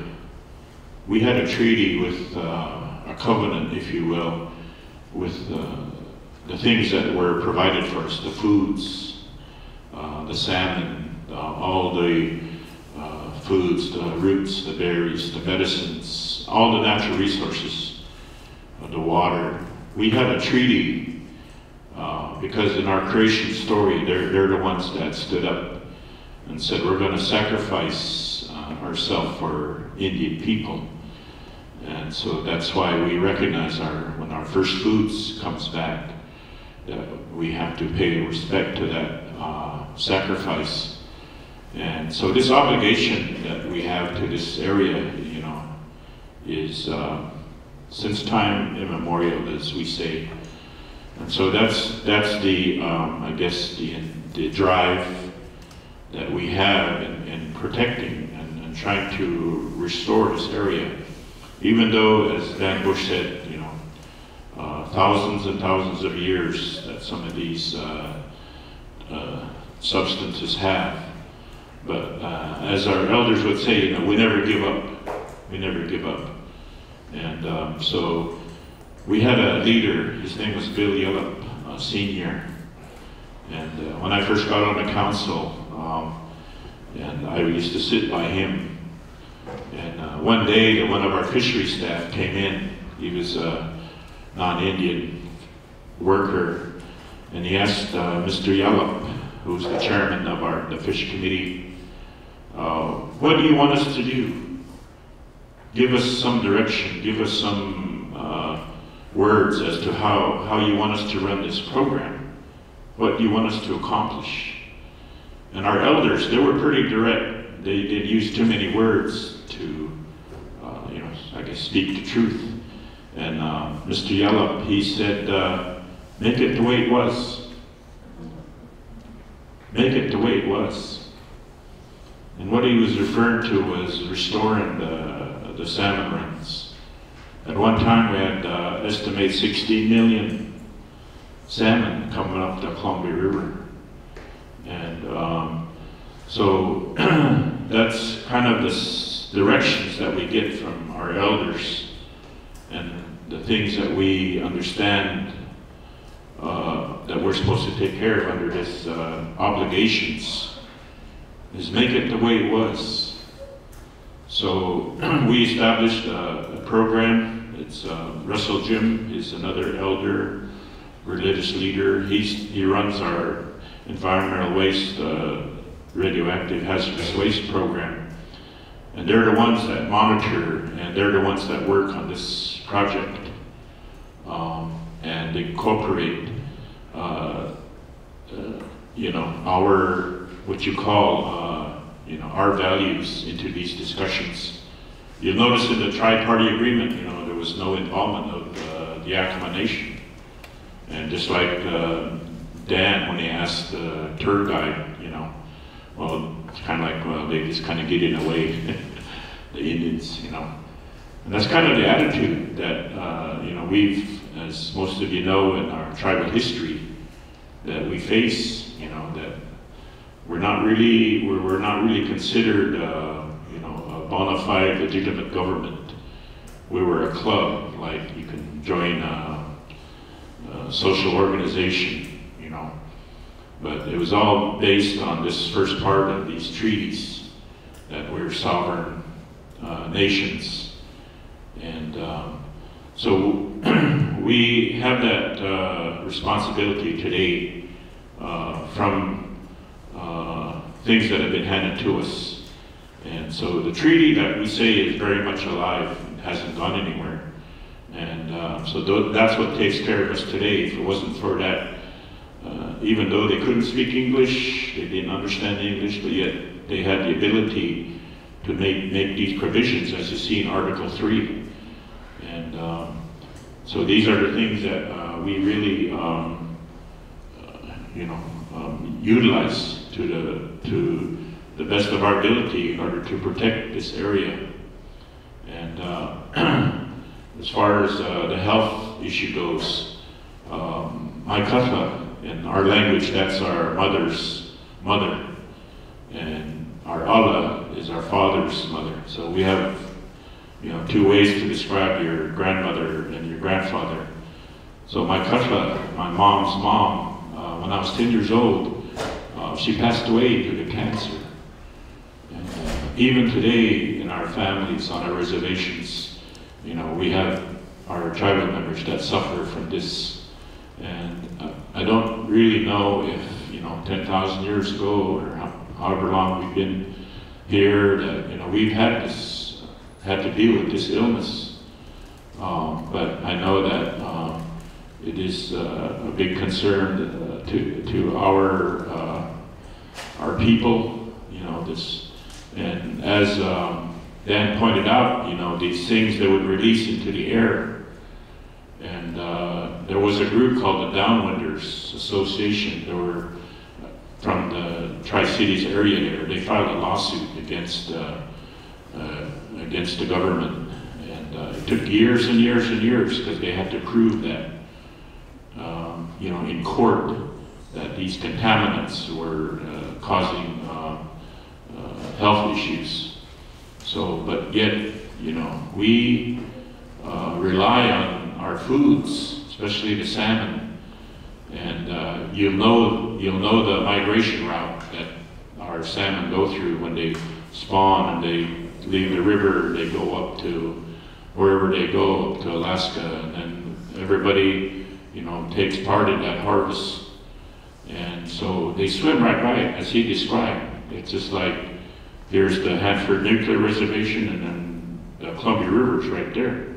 We had a treaty with a covenant, if you will, with the things that were provided for us, the foods, the salmon, all the foods, the roots, the berries, the medicines, all the natural resources, the water. We had a treaty because in our creation story, they're the ones that stood up and said, we're going to sacrifice ourselves for Indian people. And so that's why we recognize when our first foods comes back, that we have to pay respect to that sacrifice. And so this obligation that we have to this area, you know, is since time immemorial, as we say. And so that's the I guess the drive that we have in protecting and trying to restore this area. Even though, as Dan Bush said, you know, thousands and thousands of years that some of these substances have. But as our elders would say, you know, we never give up. We never give up. And so we had a leader, his name was Bill Yellop, Senior. And when I first got on the council, and I used to sit by him. And one day, one of our fishery staff came in. He was a non-Indian worker, and he asked Mr. Yallop, who's the chairman of the fish committee, what do you want us to do? Give us some direction, give us some words as to how you want us to run this program. What do you want us to accomplish? And our elders, they were pretty direct. They didn't use too many words to, you know, I guess, speak the truth. And Mr. Yallop, he said, make it the way it was. Make it the way it was. And what he was referring to was restoring the salmon runs. At one time, we had estimated 60 million salmon coming up the Columbia River. And so that's kind of the directions that we get from our elders and the things that we understand that we're supposed to take care of under this obligations is make it the way it was. So we established a program. It's Russell Jim is another elder, religious leader. He runs our environmental waste, radioactive hazardous waste program. And they're the ones that monitor, and they're the ones that work on this project and incorporate, our, what you call, our values into these discussions. You'll notice in the tri-party agreement, there was no involvement of the Yakama Nation. And just like Dan, when he asked the tour guide, well, it's kind of like, well, they just kind of get in the way, the Indians, And that's kind of the attitude that, we've, as most of you know in our tribal history, that we face, that we're not really considered, a bona fide legitimate government. We were a club, like you can join a social organization, but it was all based on this first part of these treaties, that we're sovereign nations. And so we have that responsibility today from things that have been handed to us. And so the treaty that we say is very much alive and hasn't gone anywhere. And so that's what takes care of us today. If it wasn't for that, even though they couldn't speak English, they didn't understand English, but yet they had the ability to make these provisions, as you see in Article 3. And so these are the things that we really, utilize to the best of our ability in order to protect this area. And as far as the health issue goes, my katla, in our language, that's our mother's mother, and our Allah is our father's mother. So we have, two ways to describe your grandmother and your grandfather. So my katla, my mom's mom, when I was 10 years old, she passed away due to cancer. And even today, in our families, on our reservations, we have our tribal members that suffer from this. And I don't really know if, 10,000 years ago, or however long we've been here, that, we've had to deal with this illness. But I know that it is a big concern to our people, and as Dan pointed out, these things they would release into the air. And there was a group called the Downwinders Association. They were from the Tri-Cities area there. They filed a lawsuit against the government. And it took years and years and years because they had to prove that, in court, that these contaminants were causing health issues. So, but yet, we rely on our foods, especially the salmon, and you'll know the migration route that our salmon go through when they spawn and they leave the river. They go up to wherever they go, up to Alaska, and then everybody takes part in that harvest, and so they swim right by it, as he described. It's just like here's the Hanford nuclear reservation, and then the Columbia River's right there.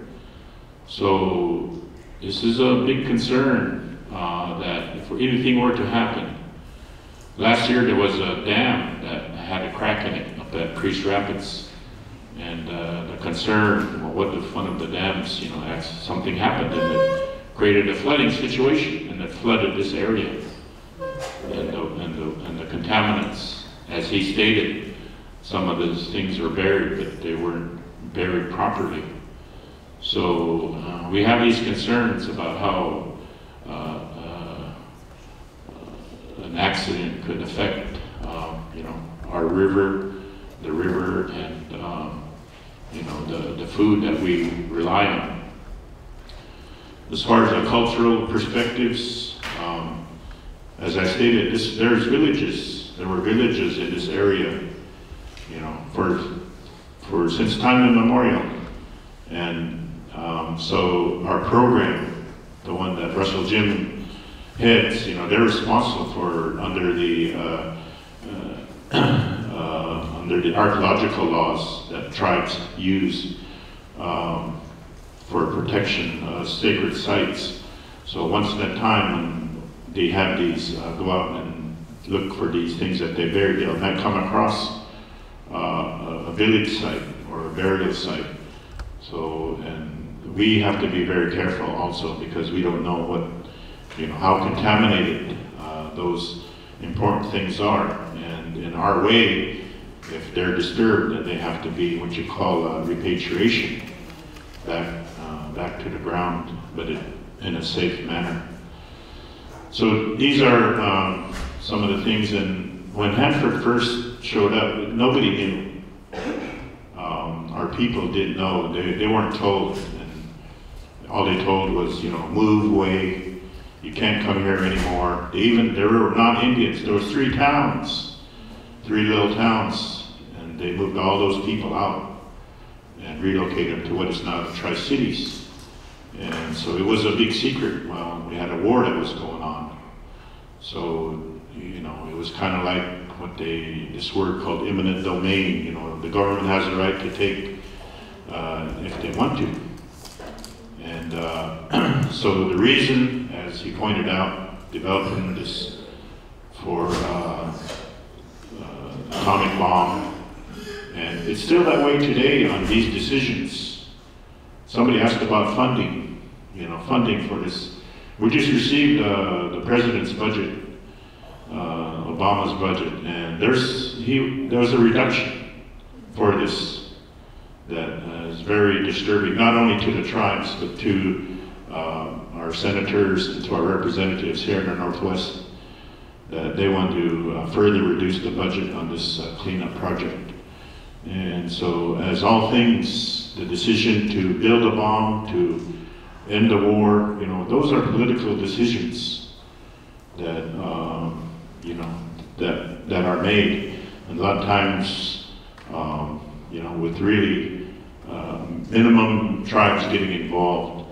So this is a big concern that if anything were to happen. Last year there was a dam that had a crack in it up at Priest Rapids, and the concern, one of the dams, something happened and it created a flooding situation, and it flooded this area, and the contaminants, as he stated, some of those things were buried, but they weren't buried properly. So we have these concerns about how an accident could affect, our river, and the food that we rely on. As far as the cultural perspectives, as I stated, there were villages in this area, for since time immemorial. And so our program, the one that Russell Jim heads, they're responsible for under the archaeological laws that tribes use for protection of sacred sites. So once in a time when they have these, go out and look for these things that they buried, they'll might come across a village site or a burial site. So, and we have to be very careful also, because we don't know what, how contaminated those important things are. And in our way, if they're disturbed, then they have to be what you call repatriation back to the ground, but in a safe manner. So these are some of the things. And when Hanford first showed up, nobody knew. Our people didn't know. They weren't told. And all they told was, move away. You can't come here anymore. There were non-Indians. There was 3 towns, 3 little towns, and they moved all those people out and relocated them to what is now the Tri-Cities. And so it was a big secret. Well, we had a war that was going on. So, it was kind of like this word called eminent domain. The government has the right to take if they want to. And so the reason, as he pointed out, developing this for atomic bomb, and it's still that way today on these decisions. Somebody asked about funding, funding for this. We just received the president's budget, Obama's budget, and there was a reduction for this that is very disturbing, not only to the tribes, but to our senators and to our representatives here in the Northwest, that they want to further reduce the budget on this cleanup project. And so, as all things, the decision to build a bomb, to end the war, those are political decisions that that are made, and a lot of times, with really minimum tribes getting involved.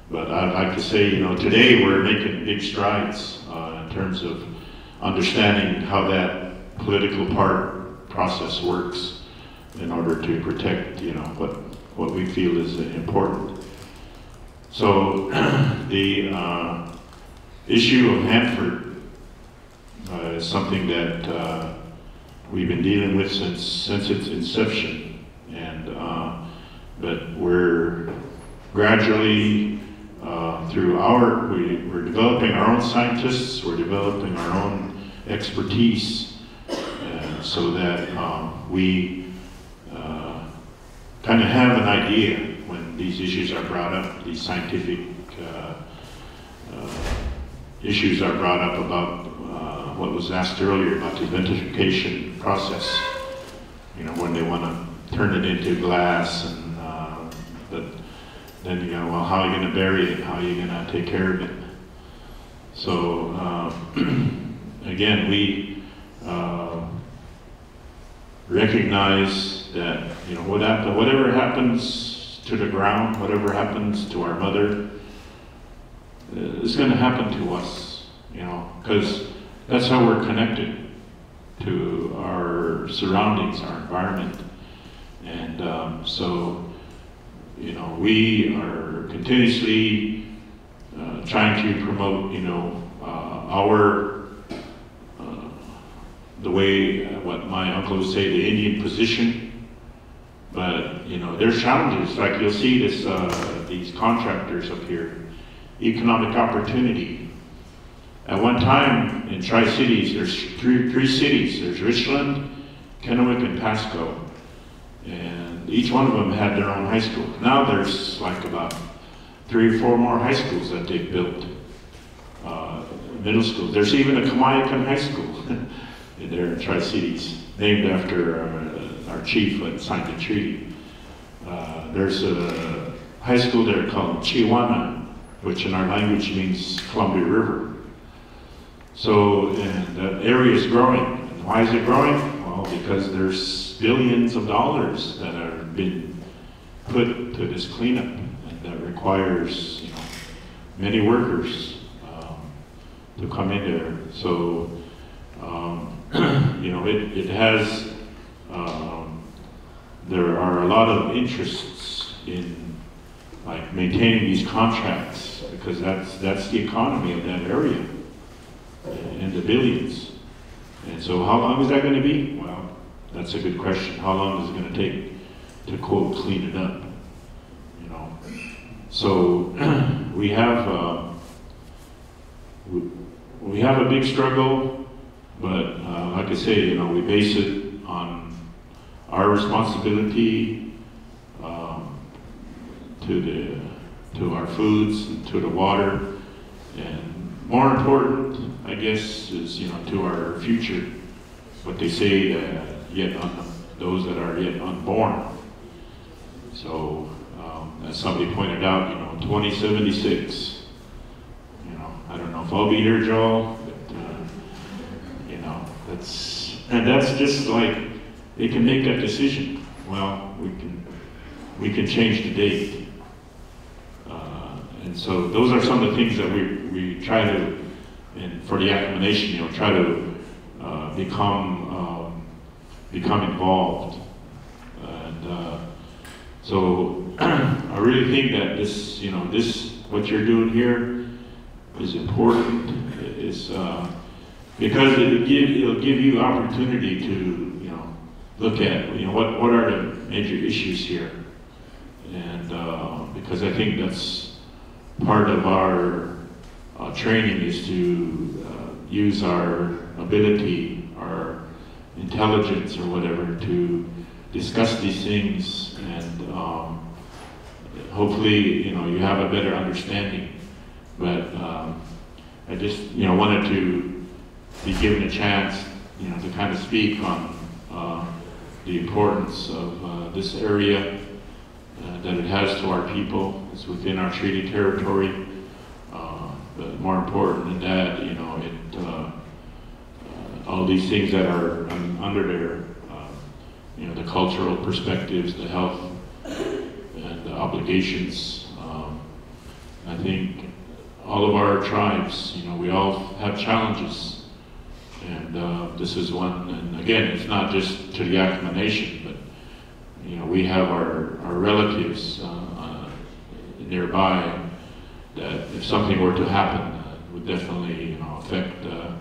But I'd like to say, today we're making big strides in terms of understanding how that political process works in order to protect, what we feel is important. So the issue of Hanford is something that we've been dealing with since its inception, and but we're gradually we're developing our own scientists, we're developing our own expertise, so that we kind of have an idea when these issues are brought up, these scientific issues are brought up about what was asked earlier about the identification process. When they want to turn it into glass, and but then well, how are you going to bury it? How are you going to take care of it? So again, we recognize that whatever happens to the ground, whatever happens to our mother, is going to happen to us. Because that's how we're connected to our surroundings, our environment. And so, we are continuously trying to promote, the way, what my uncle would say, the Indian position. But, there's challenges. Like you'll see these contractors up here, economic opportunity. At one time in Tri-Cities, there's three cities. There's Richland, Kennewick, and Pasco. And each one of them had their own high school. Now there's like about 3 or 4 more high schools that they've built. Middle schools. There's even a Kamayakan High School there in Tri-Cities, named after our chief that signed the treaty. There's a high school there called Chiwana, which in our language means Columbia River. So, and that area is growing. And why is it growing? Well, because there's billions of dollars that have been put to this cleanup, and that requires, you know, many workers to come in there. So, you know, it has, there are a lot of interests in like maintaining these contracts, because that's the economy of that area, and the billions. And so how long is that going to be? Well, that's a good question. How long is it going to take to, quote, clean it up? You know, so we have a big struggle, but like I say, you know, we base it on our responsibility to our foods, and to the water, and more important, I guess, is, you know, to our future. What they say, those that are yet unborn. So, as somebody pointed out, you know, 2076. You know, I don't know if I'll be here, Joel, but you know, that's just like they can make that decision. Well, we can change the date. And so those are some of the things that we try to, and for the Yakama Nation, you know, try to become involved. And so I really think that this, you know, what you're doing here is important. Is because it'll give you opportunity to, you know, look at, you know, what are the major issues here, and because I think that's part of our training, is to use our ability, our intelligence or whatever, to discuss these things, and hopefully, you know, you have a better understanding. But I just, you know, wanted to be given a chance, you know, to kind of speak on the importance of this area that it has to our people. It's within our treaty territory. But more important than that, you know, all these things that are under there, you know, the cultural perspectives, the health, and the obligations. I think all of our tribes, you know, we all have challenges, and this is one. And again, it's not just to the Yakama Nation, but, you know, we have our relatives nearby, that if something were to happen, would definitely, you know, affect the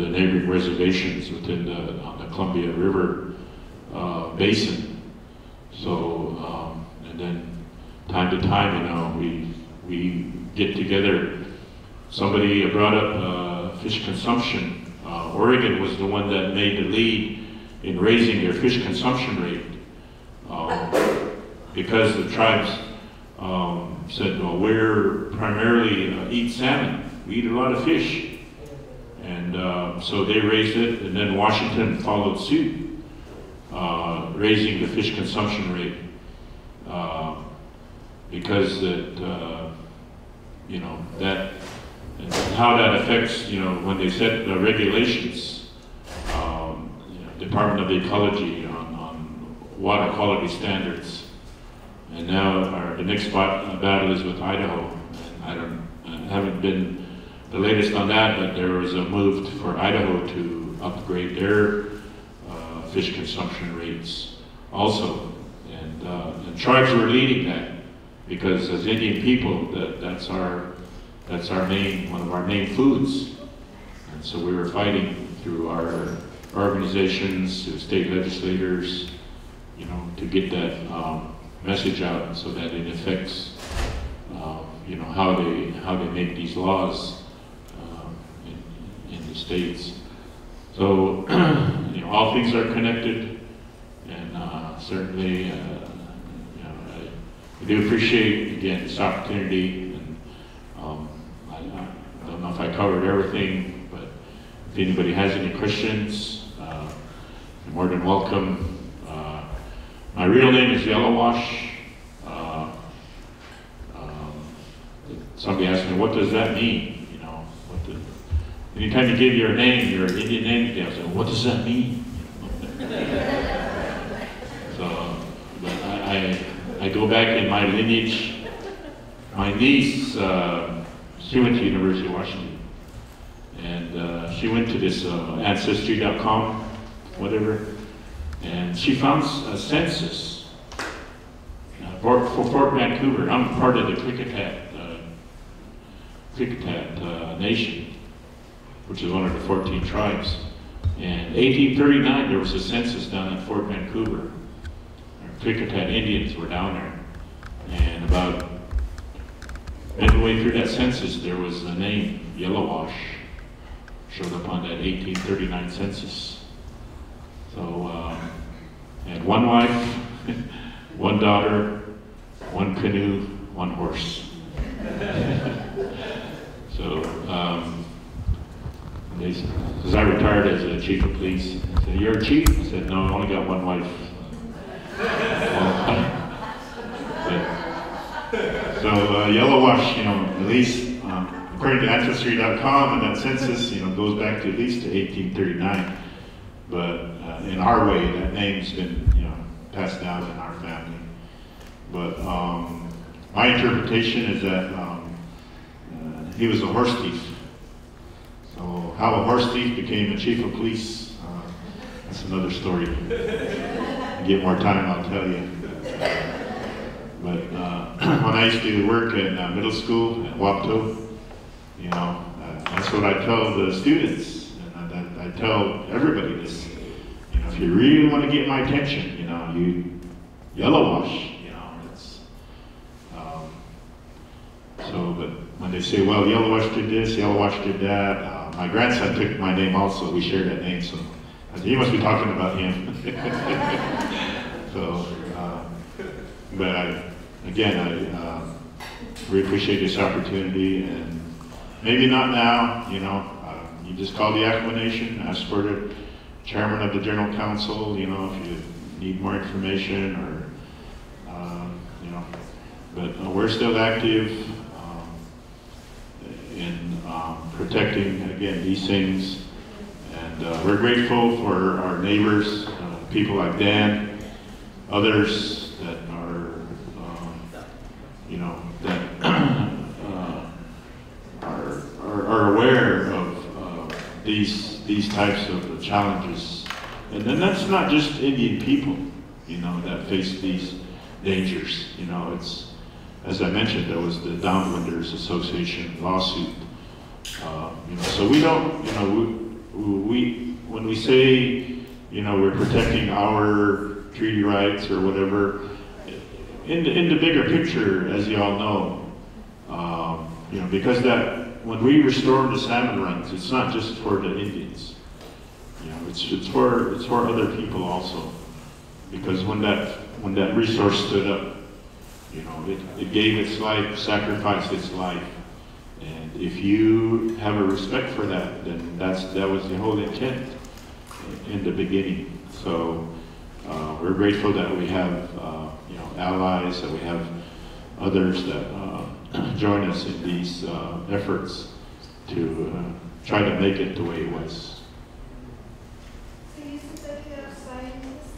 neighboring reservations within on the Columbia River basin. So, and then time to time, you know, we get together. Somebody brought up fish consumption. Oregon was the one that made the lead in raising their fish consumption rate, because the tribes said, well, we're primarily eat salmon. We eat a lot of fish. And so they raised it, and then Washington followed suit, raising the fish consumption rate, because that, you know, that, and how that affects, you know, when they set the regulations, you know, Department of Ecology on water quality standards. And now the next battle is with Idaho. And I haven't been the latest on that, but there was a move for Idaho to upgrade their fish consumption rates also. And tribes were leading that, because as Indian people, that's one of our main foods. And so we were fighting through our organizations, to state legislators, you know, to get that message out, so that it affects, you know, how they make these laws in the states. So, you know, all things are connected. certainly, you know, I do appreciate, again, this opportunity, and I don't know if I covered everything, but if anybody has any questions, you're more than welcome. My real name is Yellowwash. Somebody asked me, what does that mean? You know, anytime you give your name, your Indian name, you say, what does that mean? So, but I go back in my lineage. My niece, she went to University of Washington, and she went to this Ancestry.com, whatever, and she found a census for Fort Vancouver. I'm part of the Klickitat Nation, which is one of the 14 tribes. And 1839, there was a census down at Fort Vancouver. Our Klickitat Indians were down there. And about midway through that census, there was the name Yellowwash showed up on that 1839 census. So, I had one wife, one daughter, one canoe, one horse. So, because I retired as a chief of police, I said, "You're a chief?" I said, "No, I only got one wife." So Yellowwash, you know, at least according to Ancestry.com and that census, you know, goes back to at least to 1839. But in our way, that name's been, you know, passed down in our family. But my interpretation is that he was a horse thief. So how a horse thief became a chief of police, that's another story. If I get more time, I'll tell you. But when I used to work in middle school at Wapto, you know, that's what I tell the students, and I tell everybody this. You know, if you really want to get my attention, you know, you Yellowwash, you know, it's so. But when they say, well, Yellowwash did this, Yellowwash did that, my grandson took my name also. We shared that name, so I said, you must be talking about him. So, but I really appreciate this opportunity, and maybe not now, you know, you just call the Yakama Nation, ask for the chairman of the general council, you know, if you need more information, or, you know, but we're still active in protecting, again, these things, and we're grateful for our neighbors, people like Dan, others that are, you know, that are aware of these types of challenges. And then that's not just Indian people, you know, that face these dangers. You know, it's, as I mentioned, there was the Downwinders Association lawsuit. You know, so we don't, you know, we when we say, you know, we're protecting our treaty rights or whatever, in the bigger picture, as you all know, you know, because that when we restore the salmon runs, it's not just for the Indians. You know, it's for other people also, because when that resource stood up, you know, it gave its life, sacrificed its life, and if you have a respect for that, then that was the whole intent in the beginning. So we're grateful that we have you know, allies, that we have others that join us in these efforts to try to make it the way it was. So you said that you have scientists,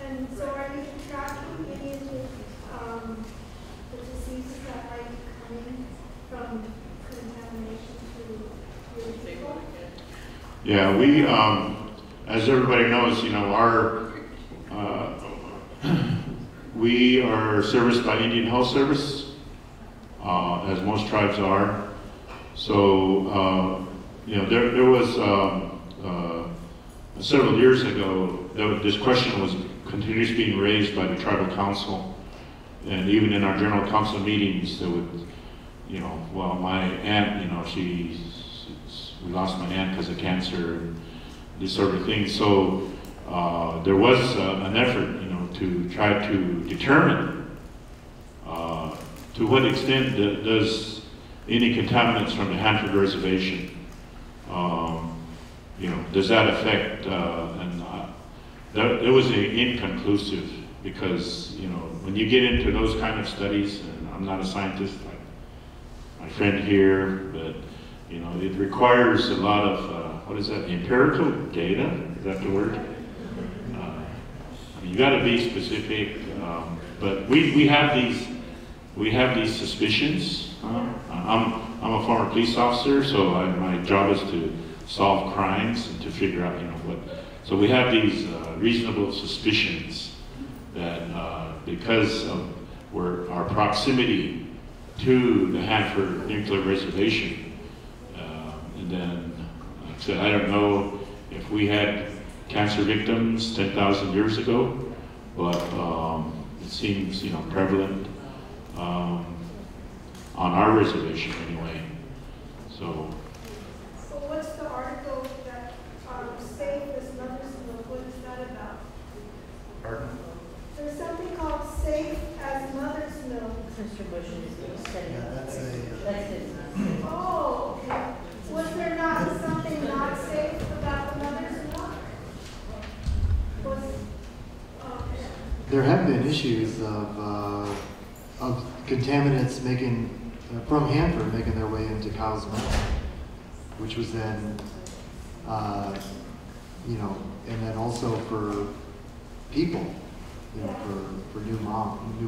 and so are you tracking any of the diseases that might be coming from contamination to your people? Yeah, we, as everybody knows, you know, we are serviced by Indian Health Service, as most tribes are. So, you know, there was several years ago, this question was continuously being raised by the tribal council, and even in our general council meetings, there would, you know, well, my aunt, you know, we lost my aunt because of cancer and this sort of thing. So there was an effort, you know, to try to determine to what extent does any contaminants from the Hanford Reservation, does that affect, it was inconclusive because, when you get into those kind of studies, and I'm not a scientist like my friend here, but, it requires a lot of, what is that, empirical data? Is that the word? You got to be specific, but we have these suspicions. I'm a former police officer, so my job is to solve crimes and to figure out, what. So we have these reasonable suspicions that because of our proximity to the Hanford Nuclear Reservation, and then, like I said, I don't know if we had cancer victims 10,000 years ago, but it seems, prevalent on our reservation anyway. So what's the article that safe as mother's milk? What is that about? pardon? There's something called safe as mother's milk. Mr. Bush is studying. Yeah, that's it. Oh, okay. Was there not something not safe about the mother's milk? There have been issues of contaminants from Hanford making their way into cow's milk, which was then, and then also for people, for new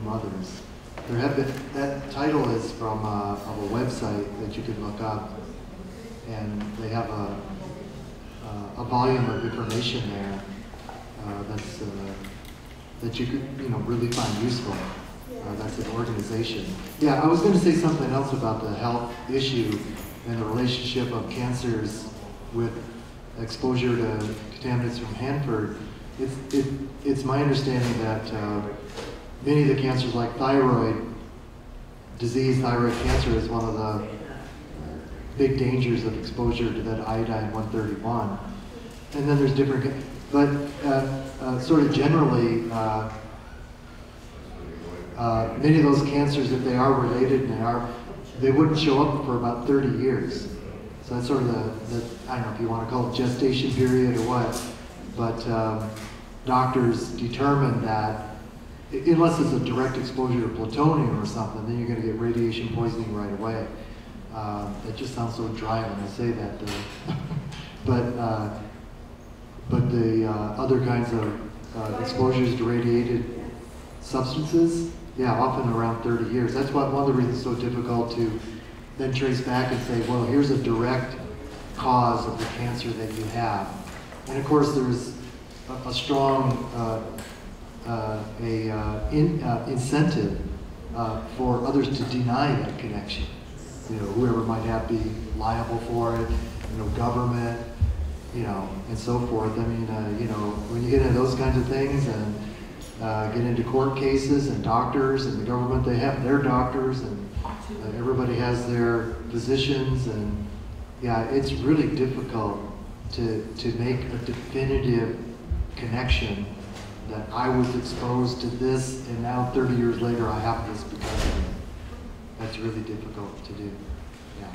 mothers. There have been, that title is from of a website that you can look up, and they have a volume of information there that you could really find useful. That's an organization. Yeah, I was going to say something else about the health issue and the relationship of cancers with exposure to contaminants from Hanford. It's my understanding that many of the cancers, like thyroid cancer, is one of the big dangers of exposure to that iodine-131. And then there's different, but sort of generally, many of those cancers, if they are related, and they wouldn't show up for about 30 years. So that's sort of the I don't know if you want to call it gestation period or what, but doctors determine that unless it's a direct exposure to plutonium or something, then you're going to get radiation poisoning right away. That just sounds so dry when I say that, but the other kinds of exposures to radiated substances, yeah, often around 30 years. That's one of the reasons it's so difficult to then trace back and say, well, here's a direct cause of the cancer that you have. And of course, there's a strong incentive for others to deny that connection. Whoever might be liable for it, government, and so forth. I mean, when you get into those kinds of things and get into court cases and doctors and the government, they have their doctors and everybody has their physicians, and yeah, it's really difficult to make a definitive connection that I was exposed to this and now 30 years later I have this because of it. That's really difficult to do. Yeah.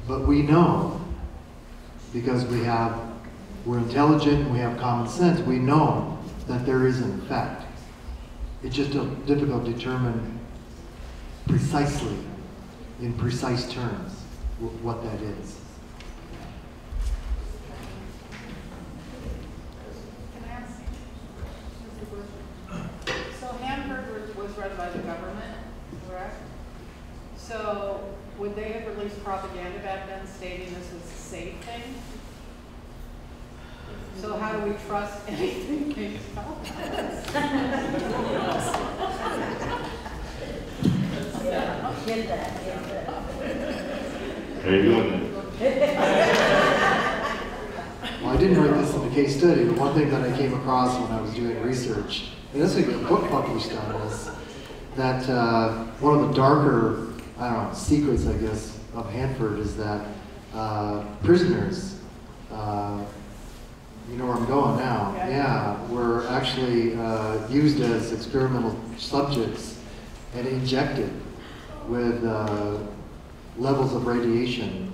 But we know, because we're intelligent and we have common sense, we know that there is an effect. It's just difficult to determine precisely, in precise terms, what that is. Can I ask Mr. Bush? So Hanford was run by the government, correct? So would they have released propaganda back then stating this was a safe thing? So how do we trust anything they tell us? Get that. There you go. Well, I didn't write this in the case study, but one thing that I came across when I was doing research, and this is a book published on this, that one of the darker, secrets, I guess, of Hanford is that prisoners, you know where I'm going now, were actually used as experimental subjects and injected with levels of radiation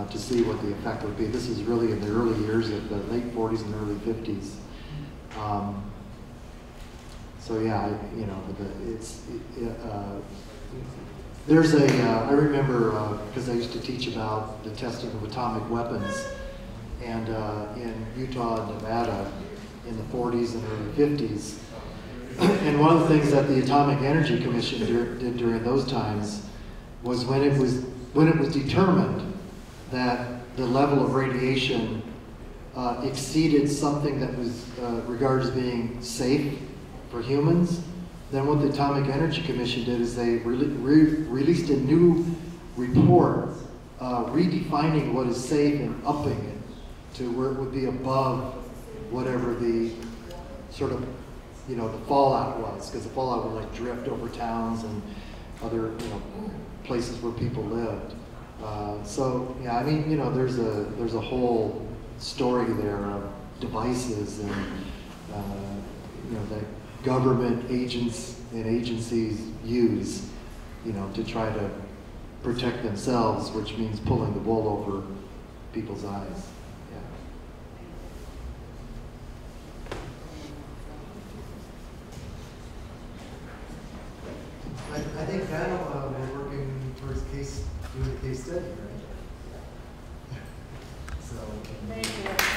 to see what the effect would be. This is really in the early years of the late 40s and early 50s. So yeah, you know, there's a, I remember, because I used to teach about the testing of atomic weapons, and in Utah and Nevada in the 40s and early 50s. And one of the things that the Atomic Energy Commission did during those times was when it was determined that the level of radiation exceeded something that was regarded as being safe for humans, then what the Atomic Energy Commission did is they released a new report redefining what is safe and upping it to where it would be above whatever the sort of, you know, the fallout was, because the fallout would like drift over towns and other, you know, places where people lived. So yeah, I mean, you know, there's a whole story there of devices and you know, that government agents and agencies use, you know, to try to protect themselves, which means pulling the wool over people's eyes. I think Val, we're working towards doing a case study, right? So. Thank you.